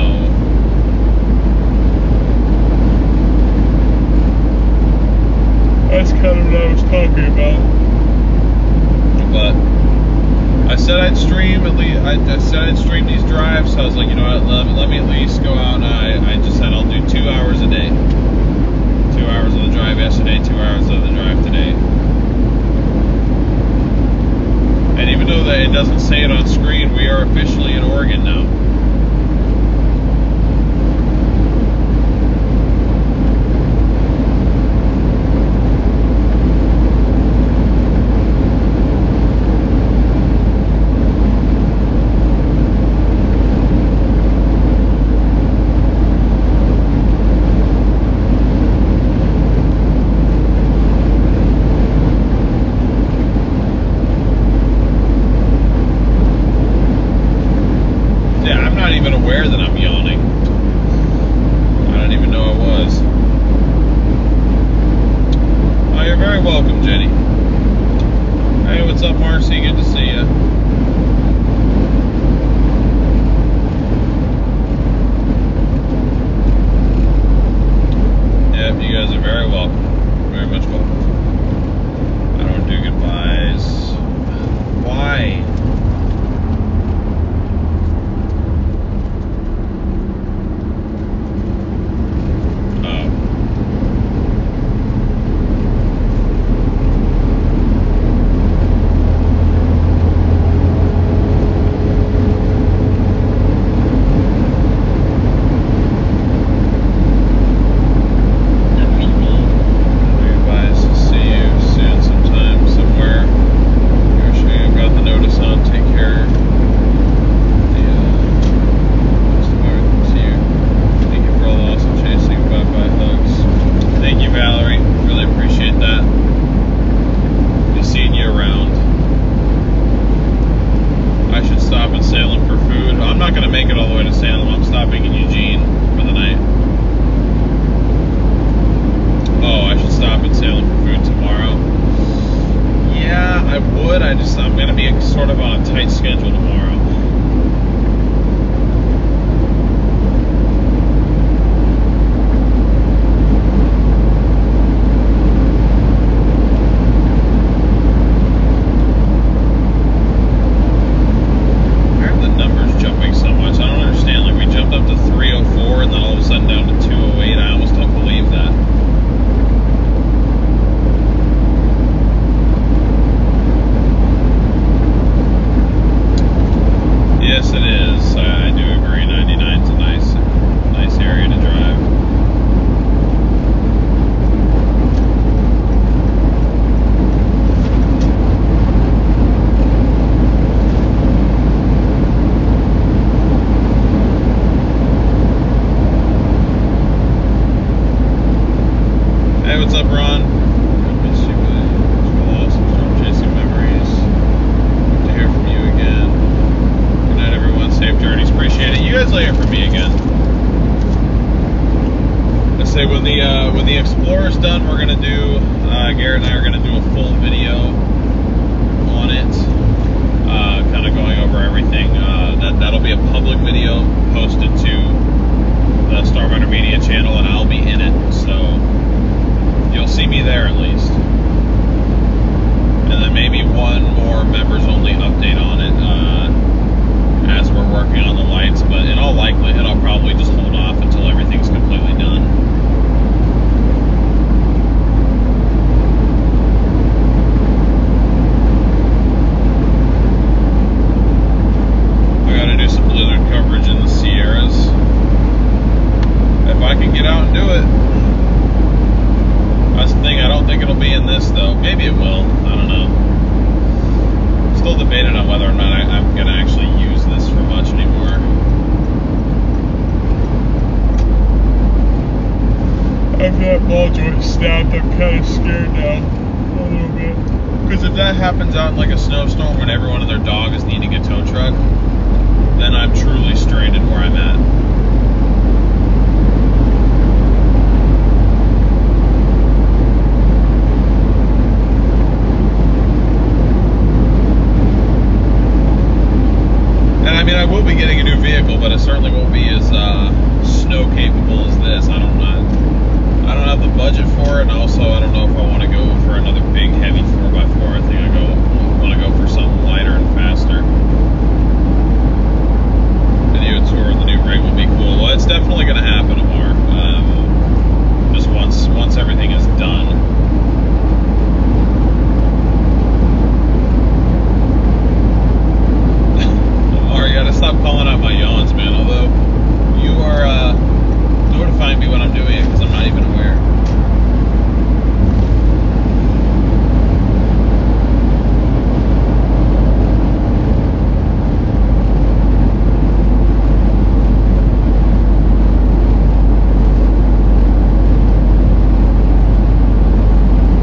that's kind of what I was talking about. But I said I'd stream at least. I said I'd stream these drives. So I was like, you know what? Let me at least go out. And I just said I'll do 2 hours a day. 2 hours of the drive yesterday. 2 hours of the drive today. And even though that it doesn't say it on screen, we are officially in Oregon now. I'm going to be sort of on a tight schedule tomorrow. tattoo's done, we're gonna do, Garrett and I are gonna do a full video on it, kind of going over everything. That'll be a public video posted to the StormRunner Media channel, and I'll be in it, so you'll see me there at least. And then maybe one more members only update on it as we're working on the lights, but in all likelihood I'll probably just hold off until everything's completely done. I gotta do some blizzard coverage in the Sierras. If I can get out and do it. That's the thing, I don't think it'll be in this though. Maybe it will, I don't know. Still debating on whether or not I'm gonna actually use this for much anymore. I've got ball joint snapped, I'm kind of scared now, a little bit. Because if that happens out in like a snowstorm when everyone and their dog is needing a tow truck, then I'm truly stranded where I'm at. I mean, I will be getting a new vehicle, but it certainly won't be as snow capable as this. I don't have the budget for it, and also I don't know if I want to go for another big heavy 4x4. I think I want to go for something lighter and faster. Video tour of the new rig will be cool. Well, it's definitely going to happen, Amar. Just once everything is done. You gotta stop calling out my yawns, man. Although you are notifying me when I'm doing it because I'm not even aware.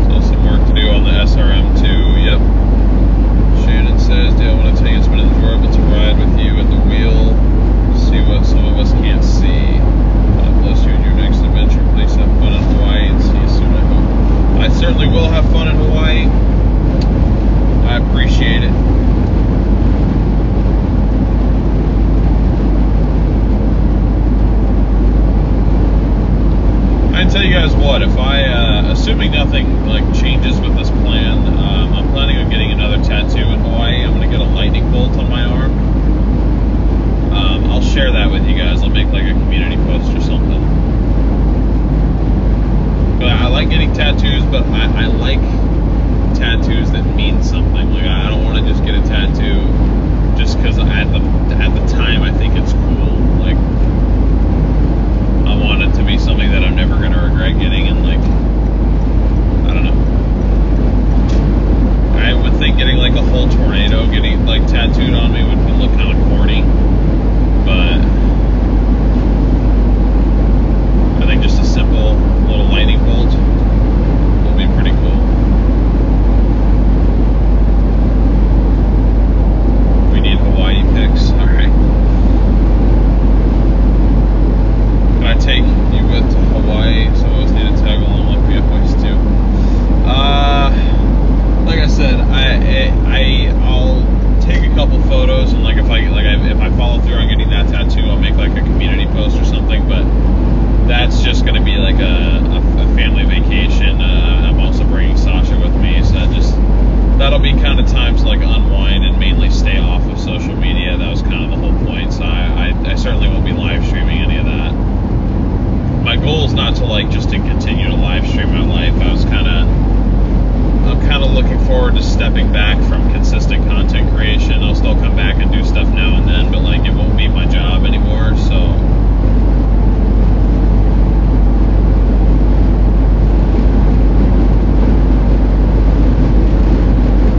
So some work to do on the SRM too. Yep. Shannon says, "Dale, I want to tell you it's been enjoyable to ride with you at the wheel, see what some of us can't see. God bless you in your next adventure. Please have fun in Hawaii and see you soon, I hope." I certainly will have fun in Hawaii. I appreciate it. I can tell you guys what, if assuming nothing like changes with this plan, I'm planning on getting another tattoo in Hawaii. I'm going to get a lightning bolt on my arm. I'll share that with you guys. I'll make like a community post or something. But I like getting tattoos, but I like tattoos that mean something. Like I don't want to just get a tattoo just because at the time I think it's cool. Like I want it to be something that I'm never going to regret getting, and like I don't know. I would think getting like a whole tornado getting like tattooed on me would look kind of corny, but I think just a simple little lightning bolt will be pretty cool. We need Hawaii pics. All right. Can I take you with to Hawaii? So I always need to tag along like we always do. Like I said, I'll take a couple photos, and like if I follow through on getting that tattoo, I'll make like a community post or something. But that's just going to be like a family vacation. I'm also bringing Sasha with me, so that'll be kind of time to like unwind and mainly stay off of social media. That was kind of the whole point. So I certainly won't be live streaming any of that. My goal is not to like just to continue to live stream my life. I'm kind of looking forward to stepping back from consistent content creation. I'll still come back and do stuff now and then, but like it won't be my job anymore. So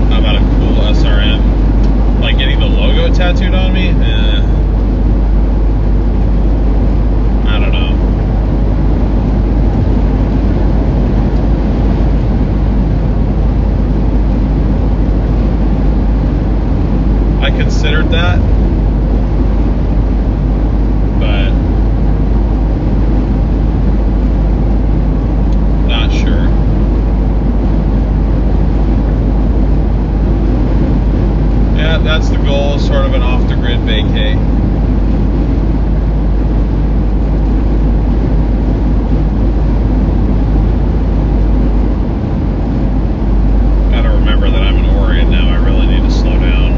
how about a cool SRM? Like getting the logo tattooed on me? I don't know. I considered that, but not sure. goal is sort of an off-the-grid vacay. Gotta remember that I'm in Oregon now. I really need to slow down.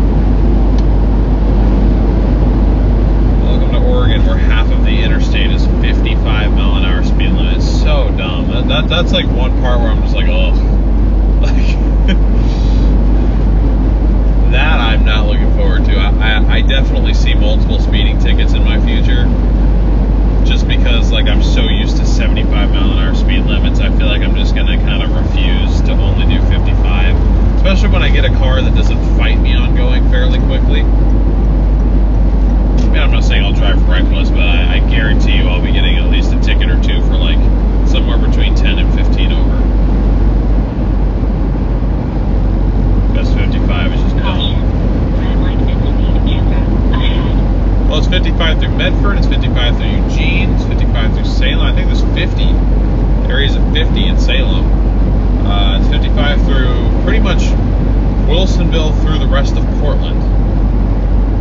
Welcome to Oregon, where half of the interstate is 55 mile an hour speed limit. It's so dumb. That's like one part where I'm just like, oh, like that I'm not looking forward to. I definitely see multiple speeding tickets in my future, just because like I'm so used to 75 mile an hour speed limits. I feel like I'm just gonna kind of refuse to only do 55, especially when I get a car that doesn't fight me on going fairly quickly. I mean, I'm not saying I'll drive reckless, but I guarantee you I'll be getting at least a ticket or two for like somewhere between 10 and 15 over. Because 55 is just dumb. Well, it's 55 through Medford, it's 55 through Eugene, it's 55 through Salem. I think there's 50 areas of 50 in Salem. It's 55 through pretty much Wilsonville through the rest of Portland.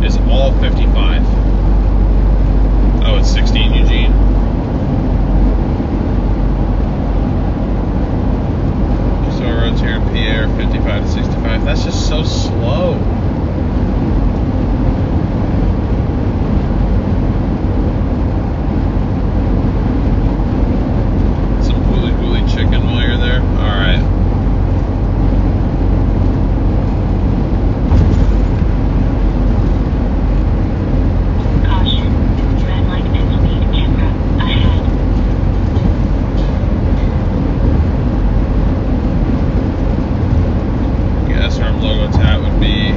Is all 55. Oh, it's 60 in Eugene. So roads here in PA are 55 to 65. That's just so slow. Some gooey chicken while you're there. All right. Logo tat would be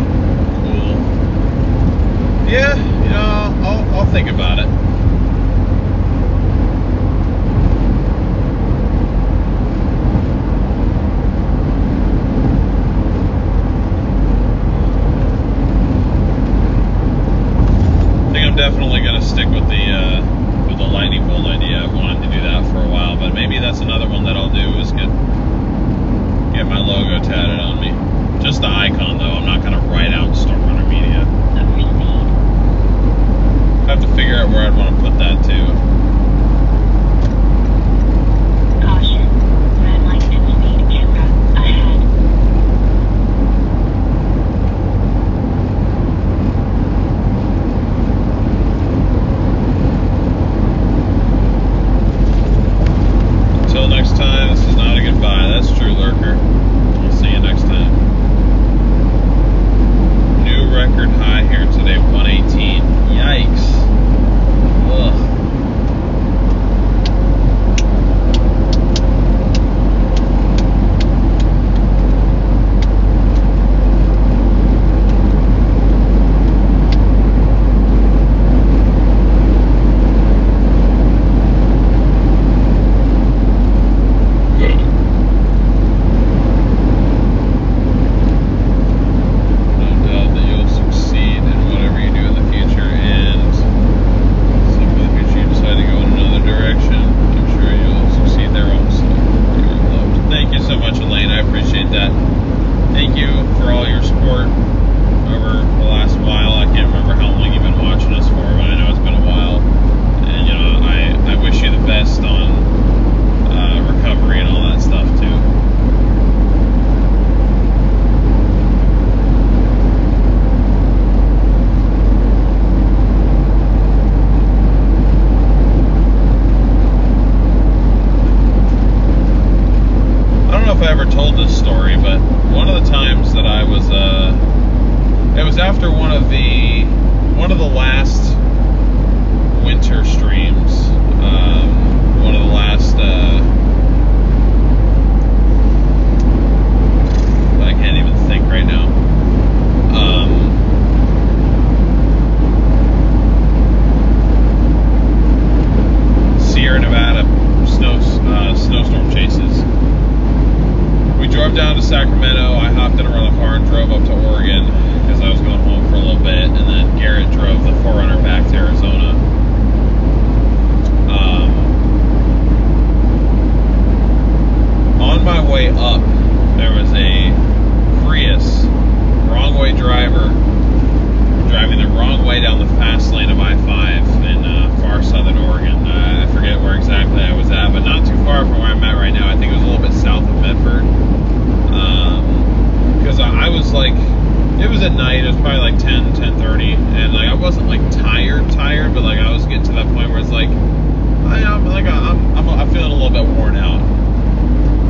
probably like 10, 10:30, and like I wasn't like tired, but like I was getting to that point where it's like I'm feeling a little bit worn out.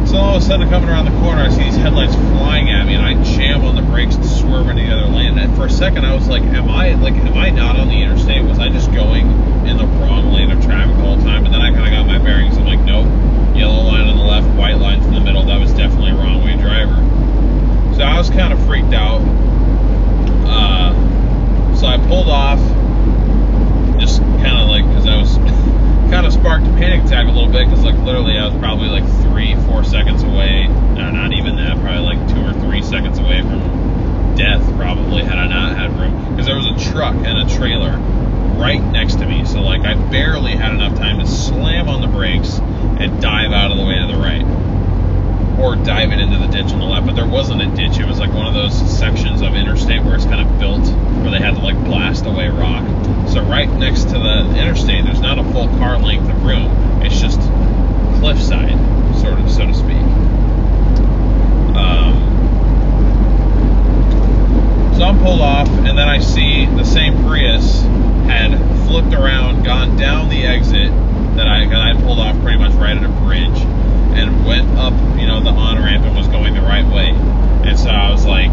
So all of a sudden, coming around the corner, I see these headlights flying at me, and I jam on the brakes to swerve into the other lane. And for a second, I was like, am I not on the interstate? Was I just going in the wrong lane of traffic the whole time? And then I kind of got my bearings. I'm like, nope, yellow line on the left, white lines in the middle. That was definitely a wrong way driver. So I was kind of freaked out. So I pulled off, just kind of like, because I was kind of sparked a panic attack a little bit, because like literally I was probably like 3-4 seconds away, no, not even that, probably like 2 or 3 seconds away from death, probably, had I not had room, because there was a truck and a trailer right next to me. So like I barely had enough time to slam on the brakes and dive out of the way to the right, or dive it into the ditch on the left. But there wasn't a ditch. It was like one of those sections of interstate where it's kind of built, where they had to like blast away rock. So right next to the interstate, there's not a full car length of room. It's just cliffside, sort of, so to speak. So I'm pulled off, and then I see the same Prius had flipped around, gone down the exit that I pulled off pretty much right at a bridge, and went up, the on-ramp, and was going the right way. And so I was like,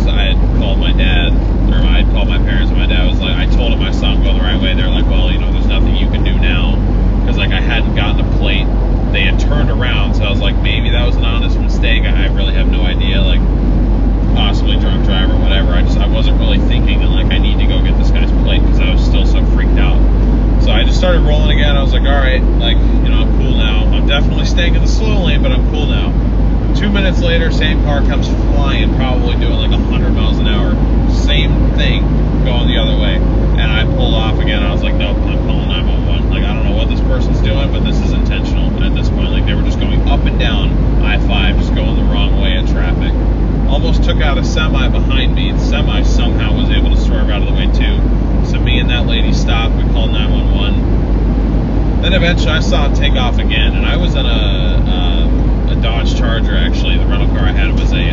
I had called my dad, or I had called my parents, and my dad was like, I told him I saw him go the right way. They're like, well, there's nothing you can do now, because like I hadn't gotten a plate. They had turned around, so I was like, maybe that was an honest mistake. I really have no idea, like possibly drunk driver, whatever. I wasn't really thinking that like I need to go get this guy's plate, because I was still so freaked out. So I just started rolling again. I was like, all right, like, I'm cool now. I'm definitely staying in the slow lane, but I'm cool now. 2 minutes later, same car comes flying, probably doing like 100 miles an hour. Same thing, going the other way. And I pulled off again. I was like, nope, I'm calling 911. Like, I don't know what this person's doing, but this is intentional at this point. Like, they were just going up and down I-5, just going the wrong way in traffic. Almost took out a semi behind me. The semi somehow was able to swerve out of the way too. So me and that lady stopped. We called 911. Then eventually I saw it take off again, and I was in a Dodge Charger. Actually, the rental car I had was a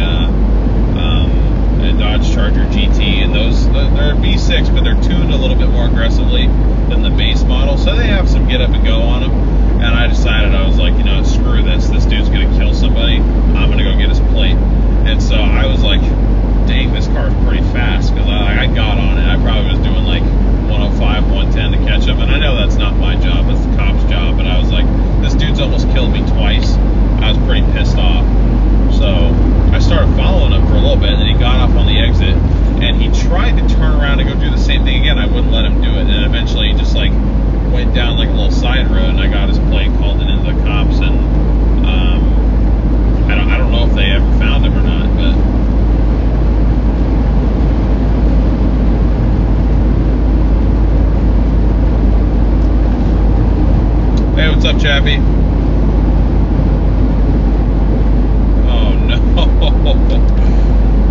Dodge Charger GT, and they're V6, but they're tuned a little bit more aggressively than the base model, so they have some get up and go on them. And I decided, I was like, screw this. This dude's gonna kill somebody. I'm gonna go get his plate. And so I was like, dang, this car's pretty fast, because I got on it. I probably was doing like 105, 110 to catch him, and I know that's not my job, that's the cop's job, but I was like, this dude's almost killed me twice. I was pretty pissed off. So I started following him for a little bit, and then he got off on the exit, and he tried to turn around and go do the same thing again. I wouldn't let him do it, and eventually he just like went down like a little side road, and I got his plate, called it into the cops, and I don't know if they ever found him or not, but hey, what's up, Chappie? Oh no,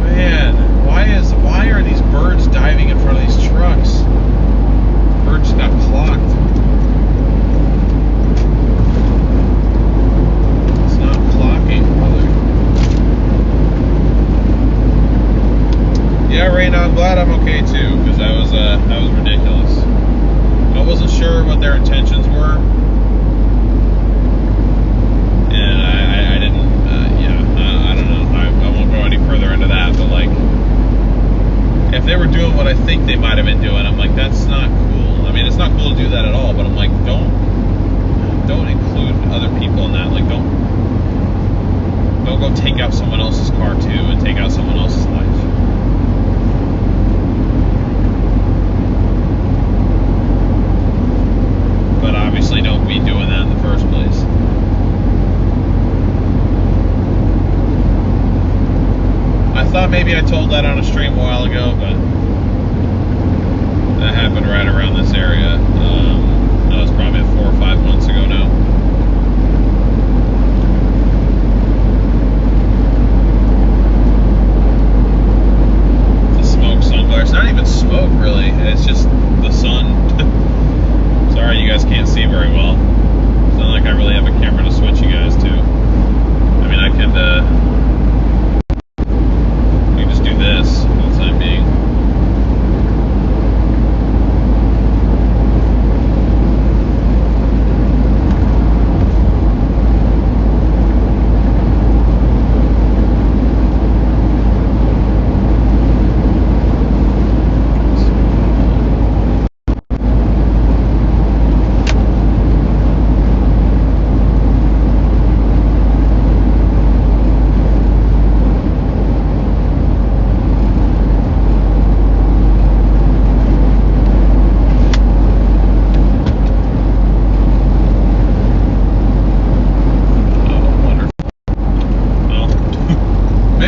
man! Why are these birds diving in front of these trucks? Birds got clocked. It's not clocking, brother. Yeah, Raina, I'm glad I'm okay too, because that was ridiculous. I wasn't sure what their intentions were. And I didn't, I don't know. I won't go any further into that, but like, if they were doing what I think they might have been doing, I'm like, that's not cool. I mean, it's not cool to do that at all, but I'm like, don't include other people in that. Like, don't go take out someone else's car too, and take out someone else's life. But obviously don't be doing that in the first place. I thought maybe I told that on a stream a while ago, but that happened right around this area. That was probably 4 or 5 months ago now. The smoke, sun glare. It's not even smoke, really. It's just the sun. Sorry, you guys can't see very well. It's not like I really have a camera to switch you guys to. I mean, I could just do this.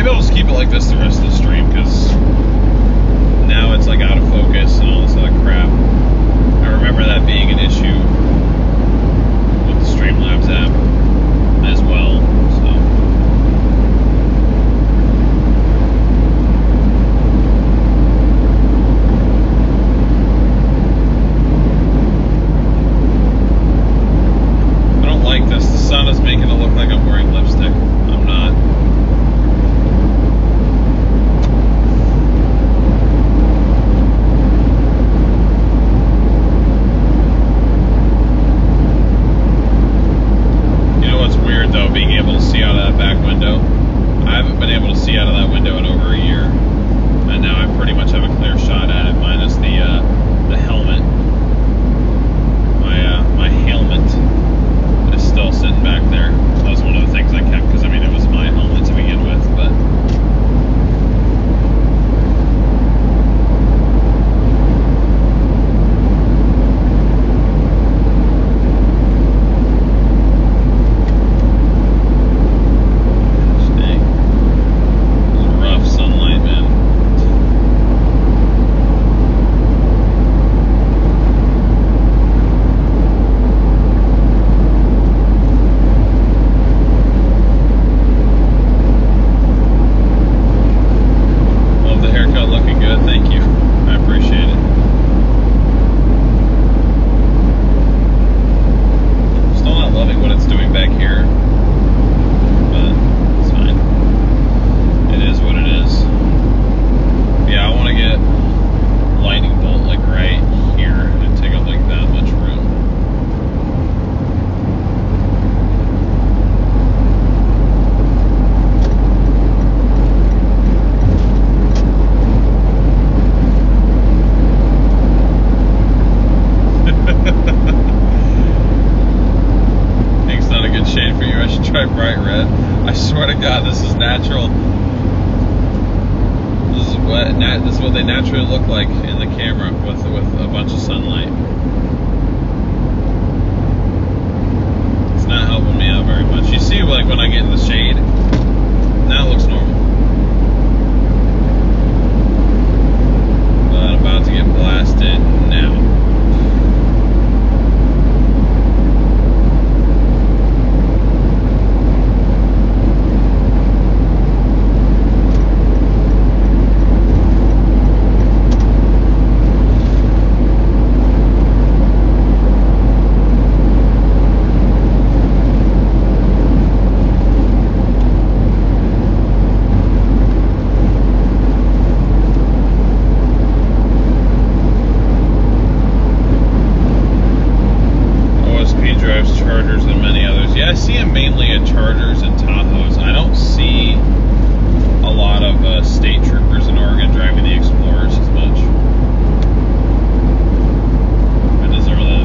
Maybe I'll just keep it like this the rest of the stream, because now it's like out of focus and all this other crap. I remember that being an issue with the Streamlabs app as well, so. I don't like this. The sun is making it look like I'm wearing lipstick. I'm not. Though, being able to see out of that back window. I haven't been able to see out of that window in over a year, and now I pretty much have a clear shot at it, minus the helmet. My helmet is still sitting back there. That was one of the things I kept, because I mean it was my helmet to begin with, but. Bright red. I swear to God, this is natural. This is what they naturally look like in the camera with a bunch of sunlight. It's not helping me out very much. You see, like when I get in the shade, now it looks normal. But I'm about to get blasted now. Chargers and many others. Yeah, I see them mainly at Chargers and Tahoes. I don't see a lot of state troopers in Oregon driving the Explorers as much. It doesn't really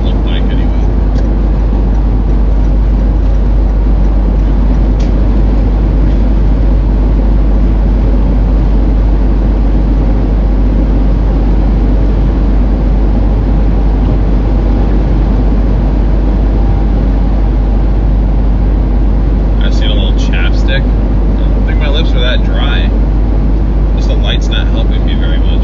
look like anyway. That dry. Just the light's not helping me very much.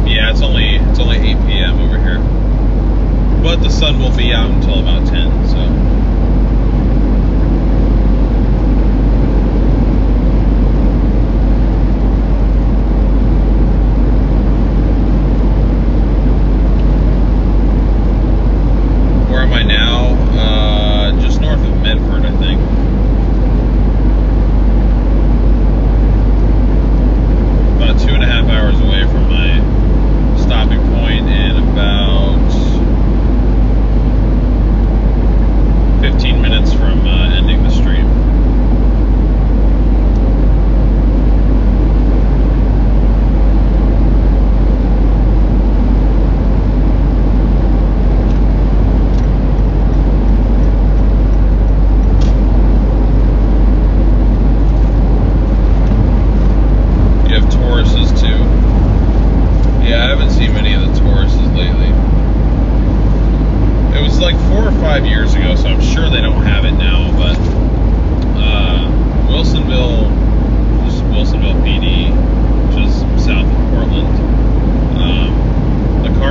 Yeah, it's only 8 p.m. over here. But the sun won't be out until about 10, so.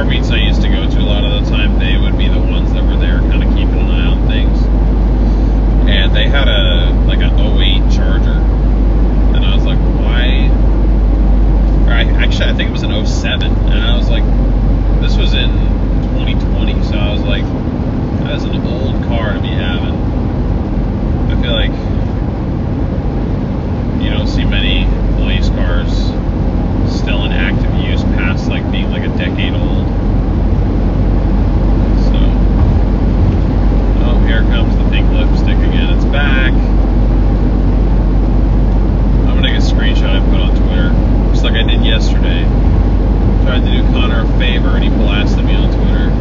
car meets I used to go to, a lot of the time they would be the ones that were there kind of keeping an eye on things. And they had like an 08 Charger. And I was like, why? Actually, I think it was an 07. And I was like, this was in 2020. So I was like, that's an old car to be having. I feel like you don't see many police cars still in active use past like being like a decade old. So, oh, here comes the pink lipstick again. It's back. I'm gonna take a screenshot and put on Twitter, just like I did yesterday. Tried to do Connor a favor and he blasted me on Twitter.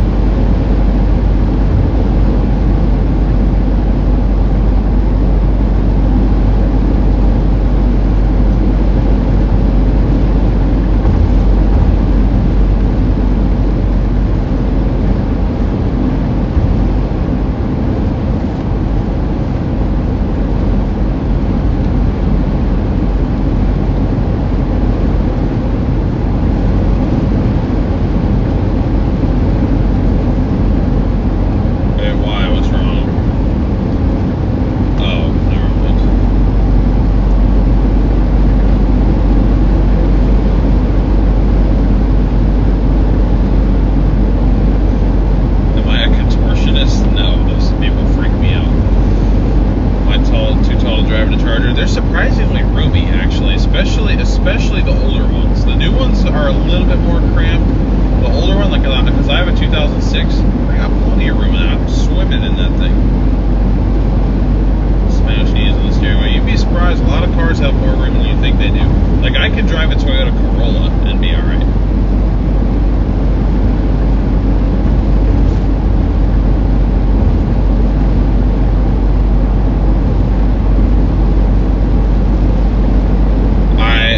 Especially the older ones. The new ones are a little bit more cramped. The older one, like, because I have a 2006, I got plenty of room and I'm swimming in that thing. Smash knees on the steering wheel. You'd be surprised, a lot of cars have more room than you think they do. Like, I could drive a Toyota Corolla and be alright.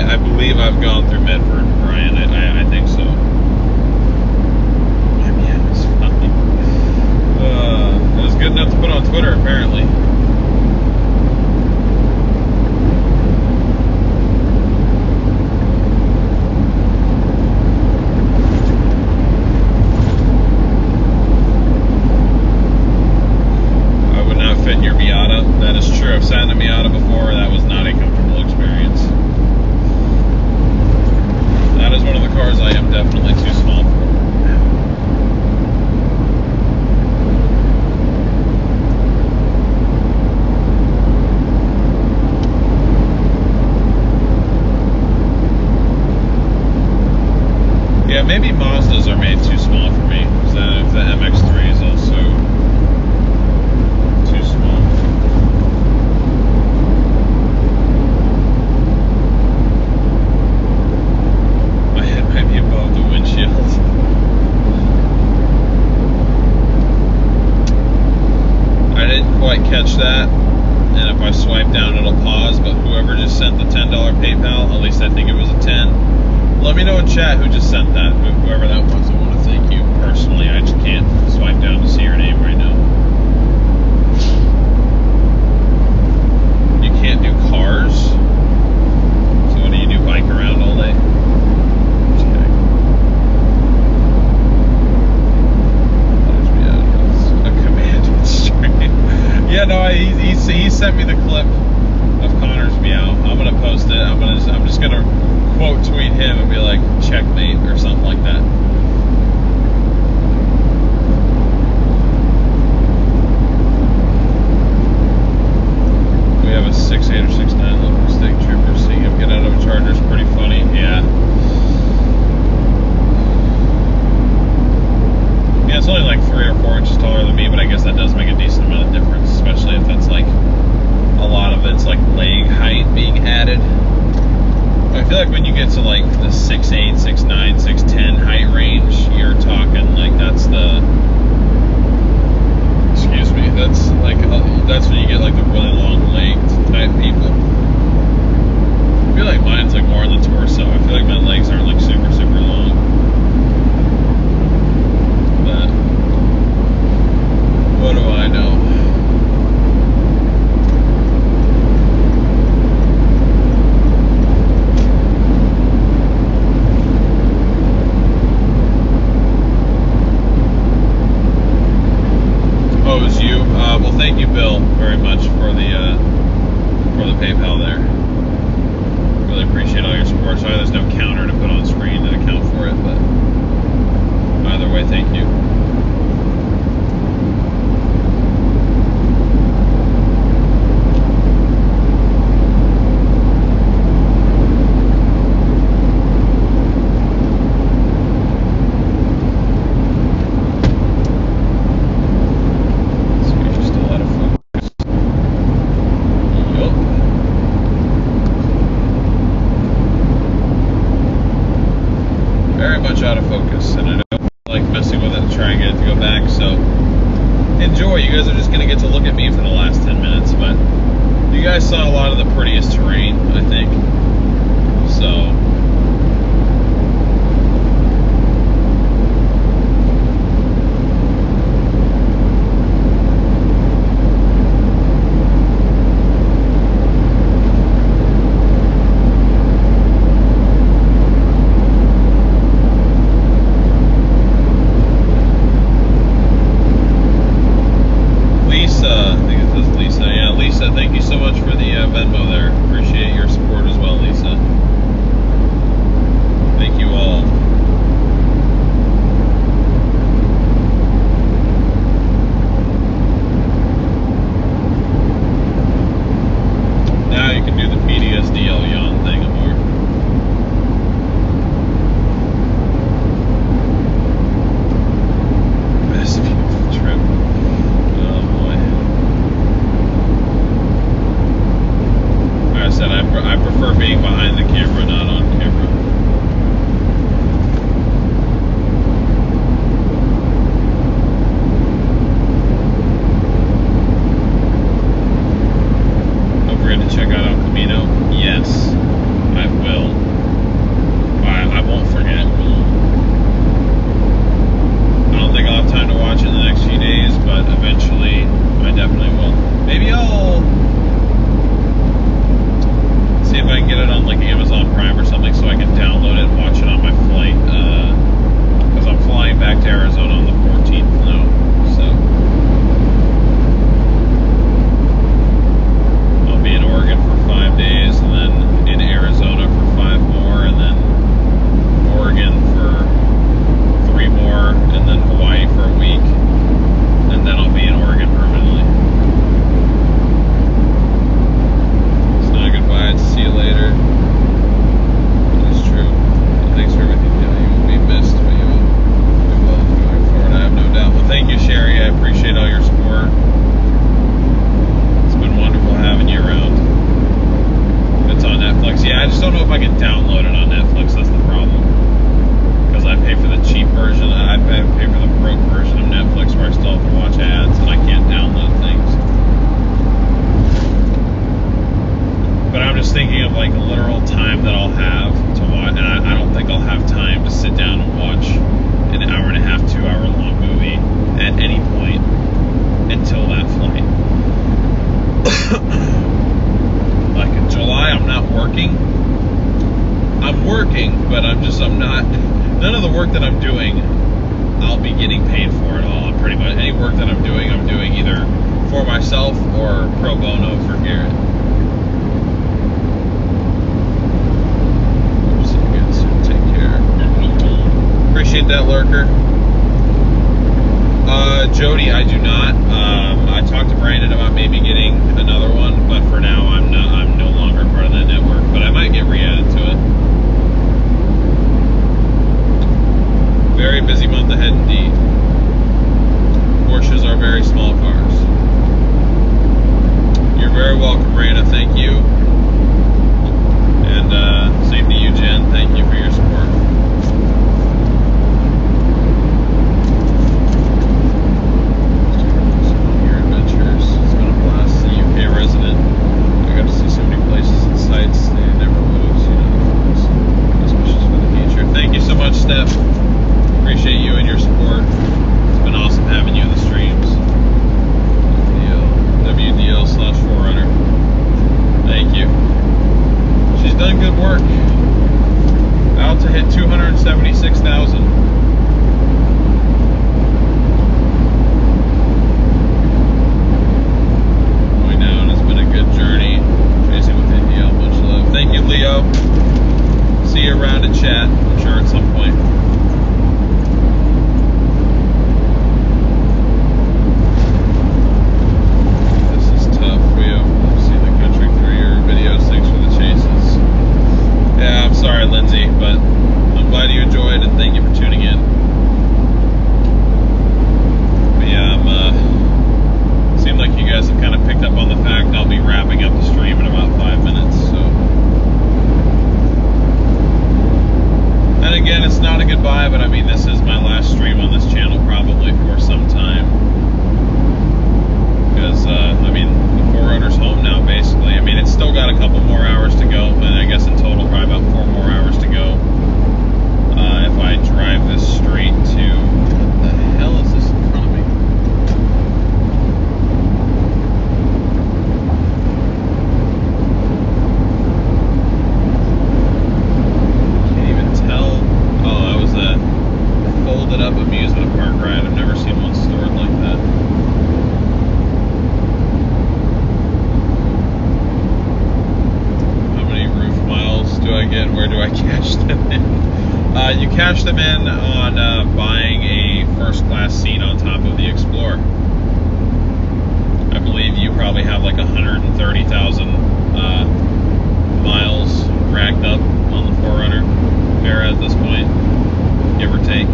I believe I've gone through Medford, Brian. I think so. Yeah, it was funny. It was good enough to put on Twitter, apparently. I would not fit in your Miata. That is true. I've sat in a Miata before. That was not a comfortable experience. That is one of the cars I am definitely too small for. Yeah, maybe Mazdas are made too small for me. Because the MX-3 is also too small. Maybe above the windshield. I didn't quite catch that, and if I swipe down it'll pause, but whoever just sent the $10 PayPal, at least I think it was a 10, let me know in chat who just sent that, whoever that was. I want to thank you personally. I just can't swipe down to see your name right now. You can't do cars? So what do? Bike around all day? Yeah, no, he sent me the clip of Connor's meow. I'm gonna post it. I'm just gonna quote tweet him and be like, checkmate or something like that. We have a 6.8 or 6.9 local state trooper. Seeing him get out of a Charger is pretty funny. Yeah. Yeah, it's only like 3 or 4 inches taller than me, but I guess that does make a decent amount of difference, especially if that's like a lot of it's like leg height being added. I feel like when you get to like messing with it to try and get it to go back. So enjoy. You guys are just gonna get to look at me for the last 10 minutes, but you guys saw a lot of the prettiest terrain, I think. So thank you so much for the Venmo there. Appreciate your support as well, Lisa. Thank you all. Now you can do the PTSD yawn thing more. Best view of the trip. Oh boy. I said I prefer being behind the camera, not on camera. Don't forget to check out El Camino. Yes, I will. I won't forget it. I don't think I'll have time to watch it in the next few days, but eventually I definitely will. Maybe I'll see if I can get it on like Amazon Prime or something so I can download it and watch it on my flight, because I'm flying back to Arizona on the 14th now, so I'll be in Oregon for 5 days and then in Arizona for 5 more and then Oregon for 3 more and then Hawaii for a week and then I'll be in Oregon permanently. Goodbye, see you later. That is true. Thanks for everything. Yeah, you will be missed, but you will do well going forward. I have no doubt. Well, thank you, Sherry. I appreciate all your support. It's been wonderful having you around. It's on Netflix. Yeah, I just don't know if I can download it on Netflix. That's the problem. Because I pay for the cheap version. I pay for the broke version of Netflix where I still have to watch ads and I can't download things. But I'm just thinking of like a literal time that I'll have to watch, and I don't think I'll have time to sit down and watch an hour and a half, 2 hour long movie at any point until that flight. Like in July, I'm not working. I'm working, but I'm not, none of the work that I'm doing, I'll be getting paid for at all. Pretty much any work that I'm doing either for myself or pro bono for Garrett. Appreciate that, Lurker. Jody, I do not. I talked to Brandon about maybe getting another one, but for now I'm no longer part of that network. But I might get re-added to it. Very busy month ahead indeed. Porsches are very small cars. You're very welcome, Brandon. Thank you. And same to you, Jen. Thank you for your support. Resident. I got to see so many places and sites they never lose, you know. Best wishes for the future. Thank you so much, Steph. Appreciate you and your support. cashed them in on buying a first-class seat on top of the Explorer. I believe you probably have like 130,000 miles racked up on the 4Runner Vera at this point, give or take.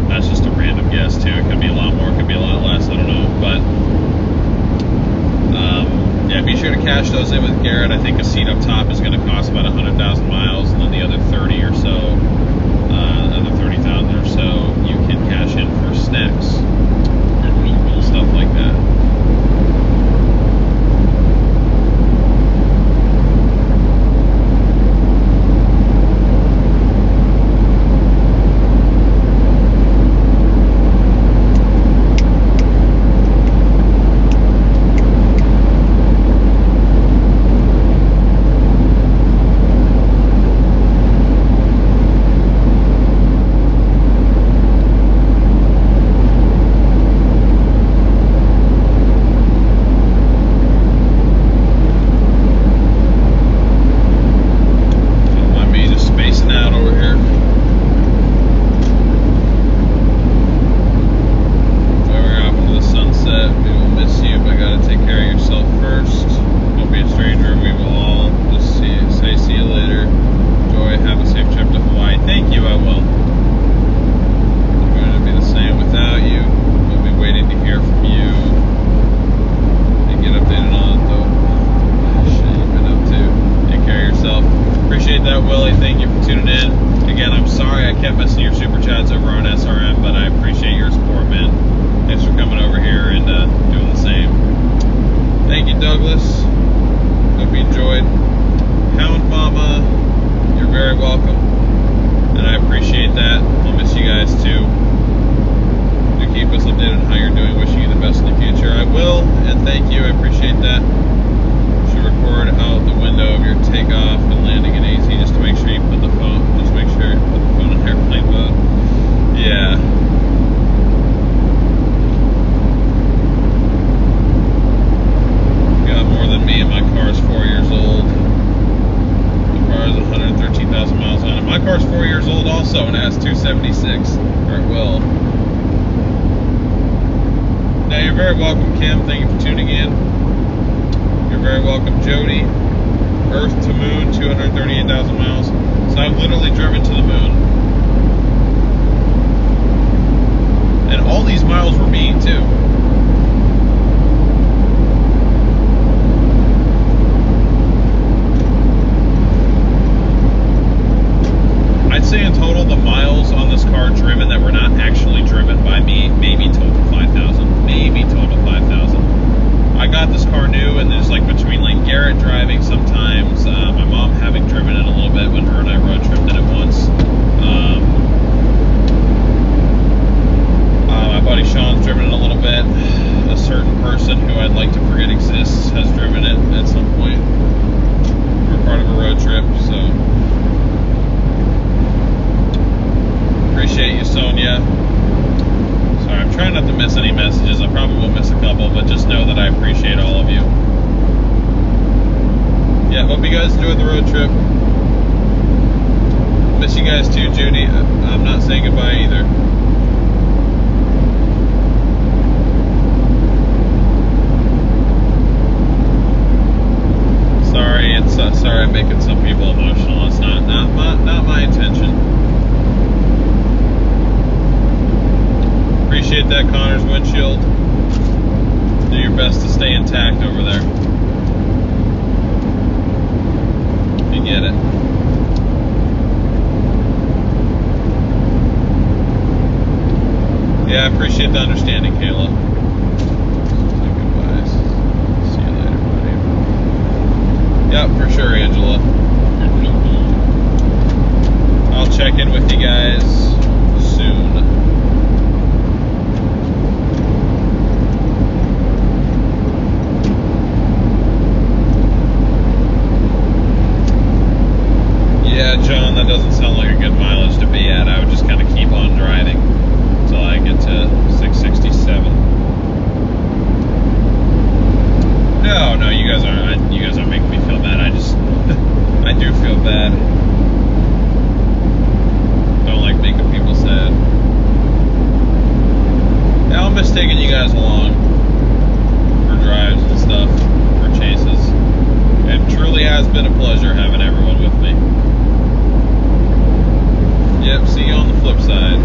That's just a random guess too. It could be a lot more, it could be a lot less, I don't know. But yeah, be sure to cash those in with Garrett. I think a seat up top is going to cost about 100,000 miles, and then the other 30 or so, other 30,000 or so, you can cash in for snacks and stuff like that. Yeah, I appreciate the understanding, Kayla. Goodbyes. See you later, buddy. Yep, for sure, Angela. I'll check in with you guys soon. Yeah, John, that doesn't sound like a good mileage to be at. I would just kind of keep on driving until I get to 667. No, you guys aren't making me feel bad. I do feel bad. Don't taking you guys along for drives and stuff, for chases. It truly has been a pleasure having everyone with me. Yep, see you on the flip side.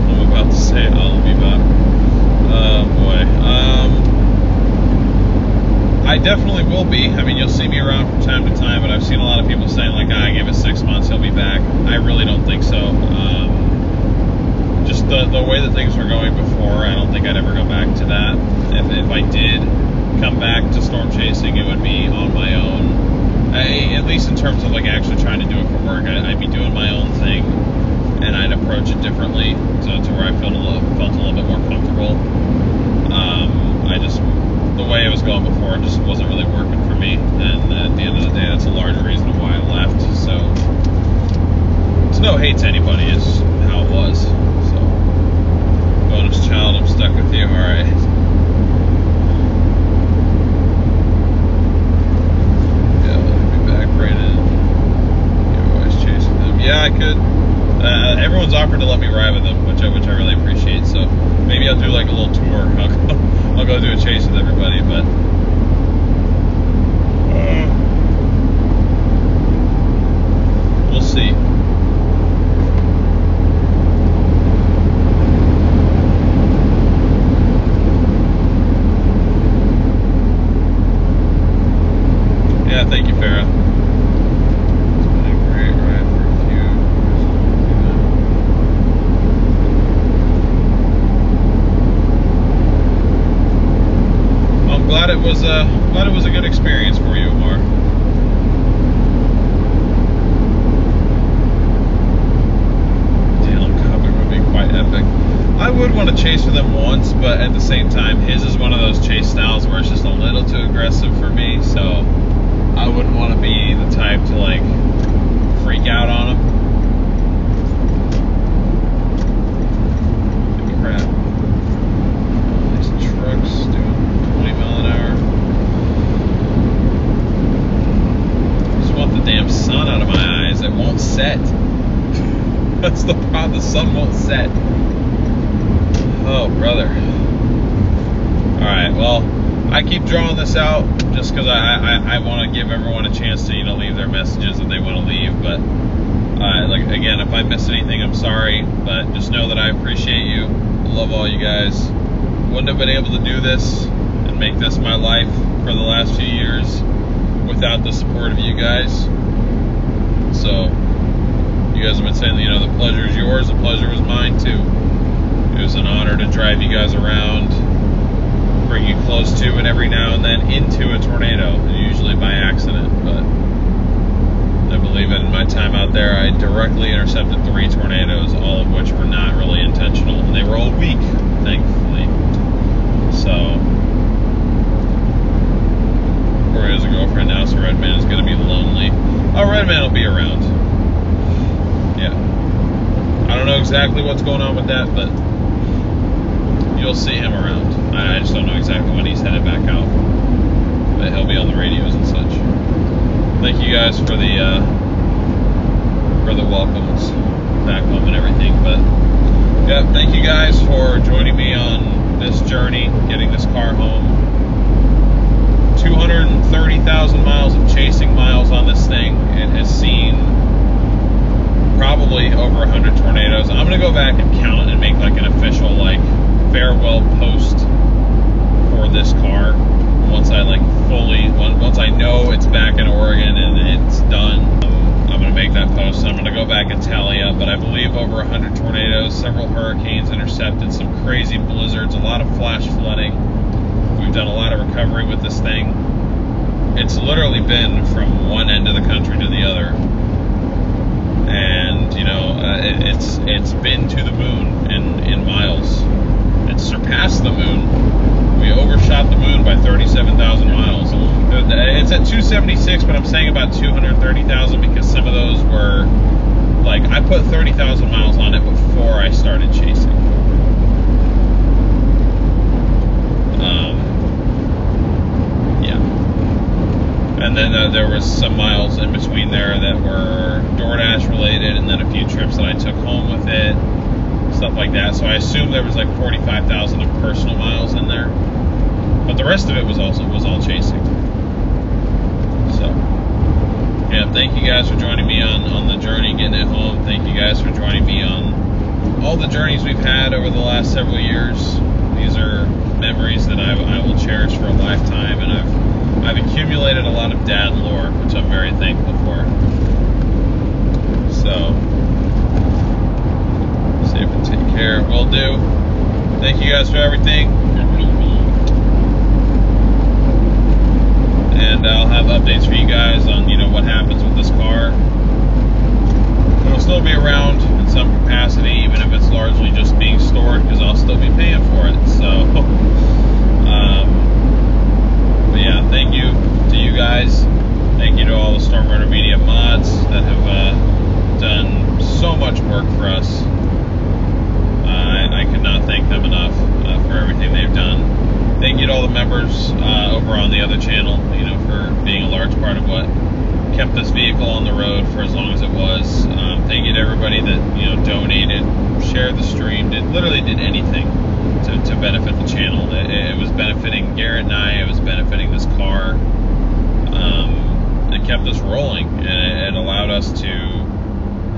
I'm about to say I'll be back. Boy. I definitely will be. I mean, you'll see me around from time to time, but I've seen a lot of people saying, like, I give it 6 months, he'll be back. I really don't think so. Just the way that things were going before, I don't think I'd ever go back to that. If I did come back to storm chasing, it would be on my own. At least in terms of, like, actually trying to do it for work. I'd be doing my own thing, and I'd approach it differently to where I felt a little bit more comfortable. The way it was going before just wasn't really working for me, and at the end of the day, that's a large reason why I left. So it's no hate to anybody, it's how it was. So bonus child, I'm stuck with you. All right. Yeah, let me be back right in. You're always chasing them. Yeah, I could. Everyone's offered to let me ride with them, which I really appreciate. So maybe I'll do like a little tour. I'll go do a chase with everybody, but we'll see. Yeah, thank you, Farah. It's been a great ride for a few years. I'm glad it was a good experience for you, Omar. Damn, Copper would be quite epic. I would want to chase with him once, but at the same time, his is one of those chase styles where it's just a little too aggressive for me, so I wouldn't want to be the type to, like, freak out on him. Crap. These trucks doing 20 mile an hour. Just want the damn sun out of my eyes. It won't set. That's the problem. The sun won't set. Oh, brother. Alright, well, I keep drawing this out just because I want to give everyone a chance to, leave their messages if they want to leave. But, like, again, if I missed anything, I'm sorry. But just know that I appreciate you. I love all you guys. Wouldn't have been able to do this and make this my life for the last few years without the support of you guys. So you guys have been saying, the pleasure is yours, the pleasure was mine too. It was an honor to drive you guys around, bring you close to and every now and then into a tornado, usually by accident, but I believe that in my time out there I directly intercepted 3 tornadoes, all of which were not really intentional, and they were all weak, thankfully. So Corey has a girlfriend now, so Redman is going to be lonely. Oh, Redman will be around. Yeah. I don't know exactly what's going on with that, but you'll see him around. I just don't know exactly when he's headed back out, but he'll be on the radios and such. Thank you guys for the welcomes back home and everything. But yeah, thank you guys for joining me on this journey, getting this car home. 230,000 miles of chasing miles on this thing. It has seen probably over 100 tornadoes. I'm gonna go back and count and make like an official farewell post for this car once I once I know it's back in Oregon and it's done. I'm gonna make that post. I'm gonna go back and tally up, but I believe over 100 tornadoes, several hurricanes intercepted, some crazy blizzards, a lot of flash flooding. We've done a lot of recovery with this thing. It's literally been from one end of the country to the other. And, it's been to the moon in miles. It's surpassed the moon. We overshot the moon by 37,000 miles. It's at 276, but I'm saying about 230,000 because some of those were, I put 30,000 miles on it before I started chasing. Yeah. And then there was some miles in between there that were DoorDash related, and then a few trips that I took home with it, stuff like that. So I assume there was like 45,000 of personal miles in there, but the rest of it was all chasing. So yeah, thank you guys for joining me on the journey getting it home. Thank you guys for joining me on all the journeys we've had over the last several years. These are memories that I will cherish for a lifetime, and I've accumulated a lot of dad lore, which I'm very thankful for. So, safe and take care. Will do. Thank you guys for everything. And I'll have updates for you guys on, what happens with this car. It'll still be around in some capacity, even if it's largely just being stored, because I'll still be paying for it. So, but yeah, thank you to you guys. Thank you to all the StormRunner Media mods that have done so much work for us. I could not thank them enough for everything they've done. Thank you to all the members over on the other channel, for being a large part of what kept this vehicle on the road for as long as it was. Thank you to everybody that donated, shared the stream, literally did anything to benefit the channel. It was benefiting Garrett and I. It was benefiting this car. It kept us rolling, and it allowed us to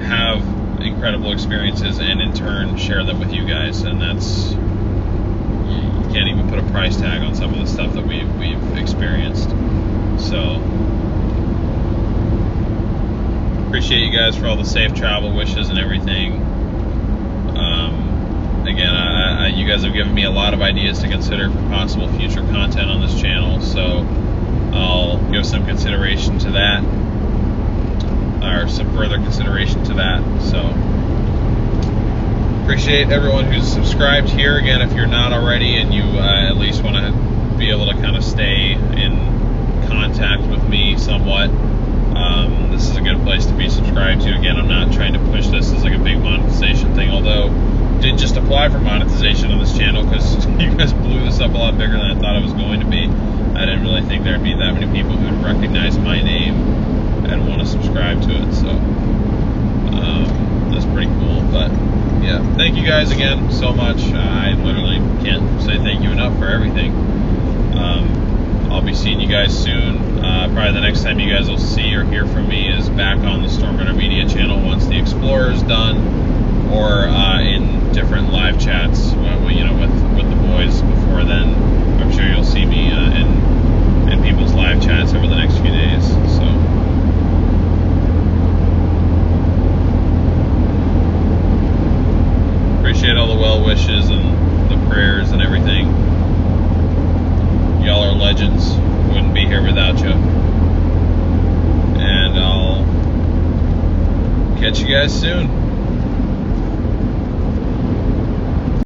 have incredible experiences and in turn share them with you guys. And that's, you can't even put a price tag on some of the stuff that we've experienced. So appreciate you guys for all the safe travel wishes and everything. Again, you guys have given me a lot of ideas to consider for possible future content on this channel, so I'll give some consideration to that, or some further consideration to that. So appreciate everyone who's subscribed here. Again, if you're not already and you at least want to be able to kind of stay in contact with me somewhat, this is a good place to be subscribed to. Again, I'm not trying to push this as like a big monetization thing, although I did just apply for monetization on this channel because you guys blew this up a lot bigger than I thought it was going to be. I didn't really think there'd be that many people who would recognize my name and want to subscribe to it, so that's pretty cool. But yeah, thank you guys again so much. I literally can't say thank you enough for everything. I'll be seeing you guys soon. Probably the next time you guys will see or hear from me is back on the StormRunner Media channel once the Explorer is done, or in different live chats, with the boys before then. I'm sure you'll see me in people's live chats over the next few days. So appreciate all the well wishes and the prayers and everything. Y'all are legends. Wouldn't be here without you. And I'll catch you guys soon.